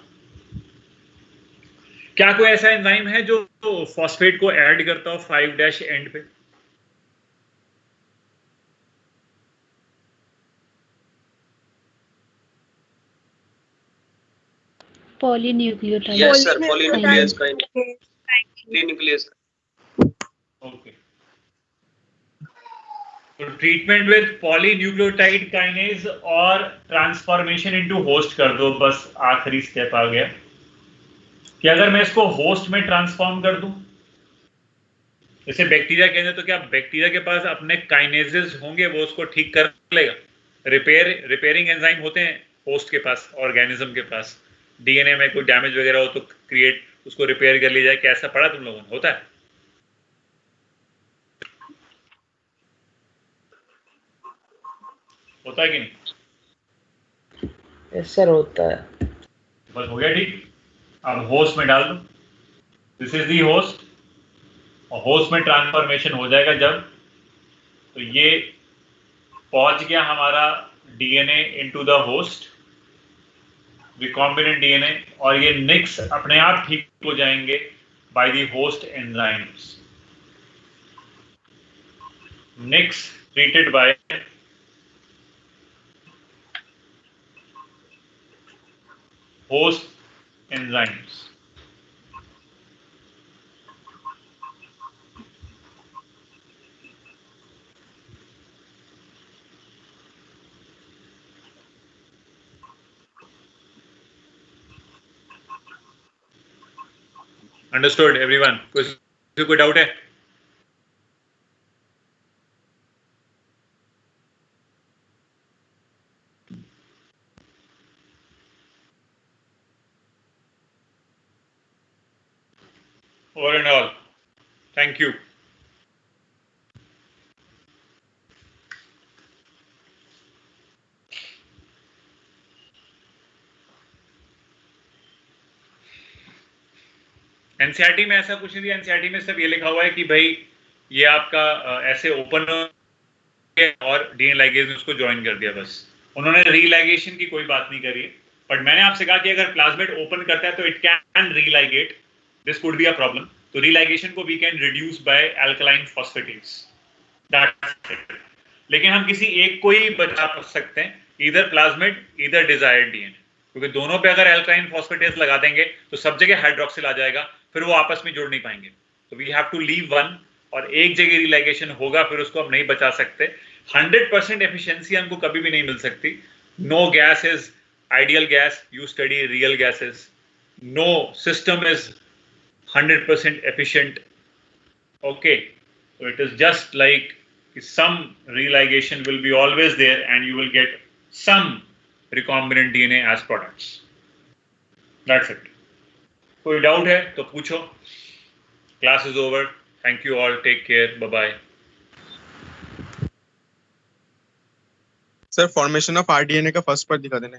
क्या कोई ऐसा एंजाइम है जो फॉस्फेट को ऐड करता हो 5' एंड पे? Polynucleotide. Yes, sir. Polynuclease kinase. Polynuclease. Okay. तो ट्रीटमेंट विद पॉलीन्यूक्लियोटाइड काइनेज और ट्रांसफॉर्मेशन इनटू होस्ट कर दो, बस आखिरी स्टेप आ गया कि अगर मैं इसको होस्ट में ट्रांसफॉर्म कर दूं, जैसे बैक्टीरिया के अंदर, तो क्या बैक्टीरिया के पास अपने काइनेजेस होंगे, वो उसको ठीक कर लेगा? रिपेयरिंग एंजाइम होते हैं होस्ट के पास, ऑर्गेनिज्म के पास। डीएनए में कोई डैमेज वगैरह हो तो उसको रिपेयर कर लिया जाए, कैसा पढ़ा तुम लोगों ने? होता है? होता है कि नहीं? यस सर, होता है। बस हो गया ठीक। अब होस्ट में डाल दो, दिस इज दी होस्ट, और होस्ट में ट्रांसफॉर्मेशन हो जाएगा जब, तो ये पहुंच गया हमारा DNA into the host, recombinant DNA, और ये निक्स अपने आप ठीक हो जाएंगे by the host enzymes. Nicks treated by host enzymes. Understood everyone? कोई डाउट है? Over and all. Thank you. NCERT में ऐसा कुछ नहीं दिया, एनसीईआरटी में सब ये लिखा हुआ है कि भाई ये आपका ऐसे ओपन और डीएनए लाइगेज ने उसको ज्वाइन कर दिया, बस। उन्होंने रीलाइगेशन की कोई बात नहीं करी है, बट मैंने आपसे कहा कि अगर प्लाज्मिड ओपन करता है तो it can religate, this could be a problem. तो रीलाइगेशन को we can reduce by alkaline phosphatase, that's it. लेकिन हम किसी एक को ही बचा सकते हैं, either plasmid either desired DNA, क्योंकि दोनों पे अगर एल्कलाइन फॉस्फेटेज लगा देंगे तो सब जगह हाइड्रोक्सिल आ जाएगा, फिर वो आपस में जुड़ नहीं पाएंगे। तो we have to leave one, और एक जगह रिलाइगेशन होगा, फिर उसको हम नहीं बचा सकते। 100% एफिशिएंसी हमको कभी भी नहीं मिल सकती। No gas is ideal gas, you study real gases. No system is 100% efficient. Okay, so it is just like some religation will be always there, and you will get some recombinant DNA as products. That's it. कोई doubt है तो पूछो। Class is over. Thank you all. Take care. Bye bye. Sir formation of rDNA का first part दिखा देना।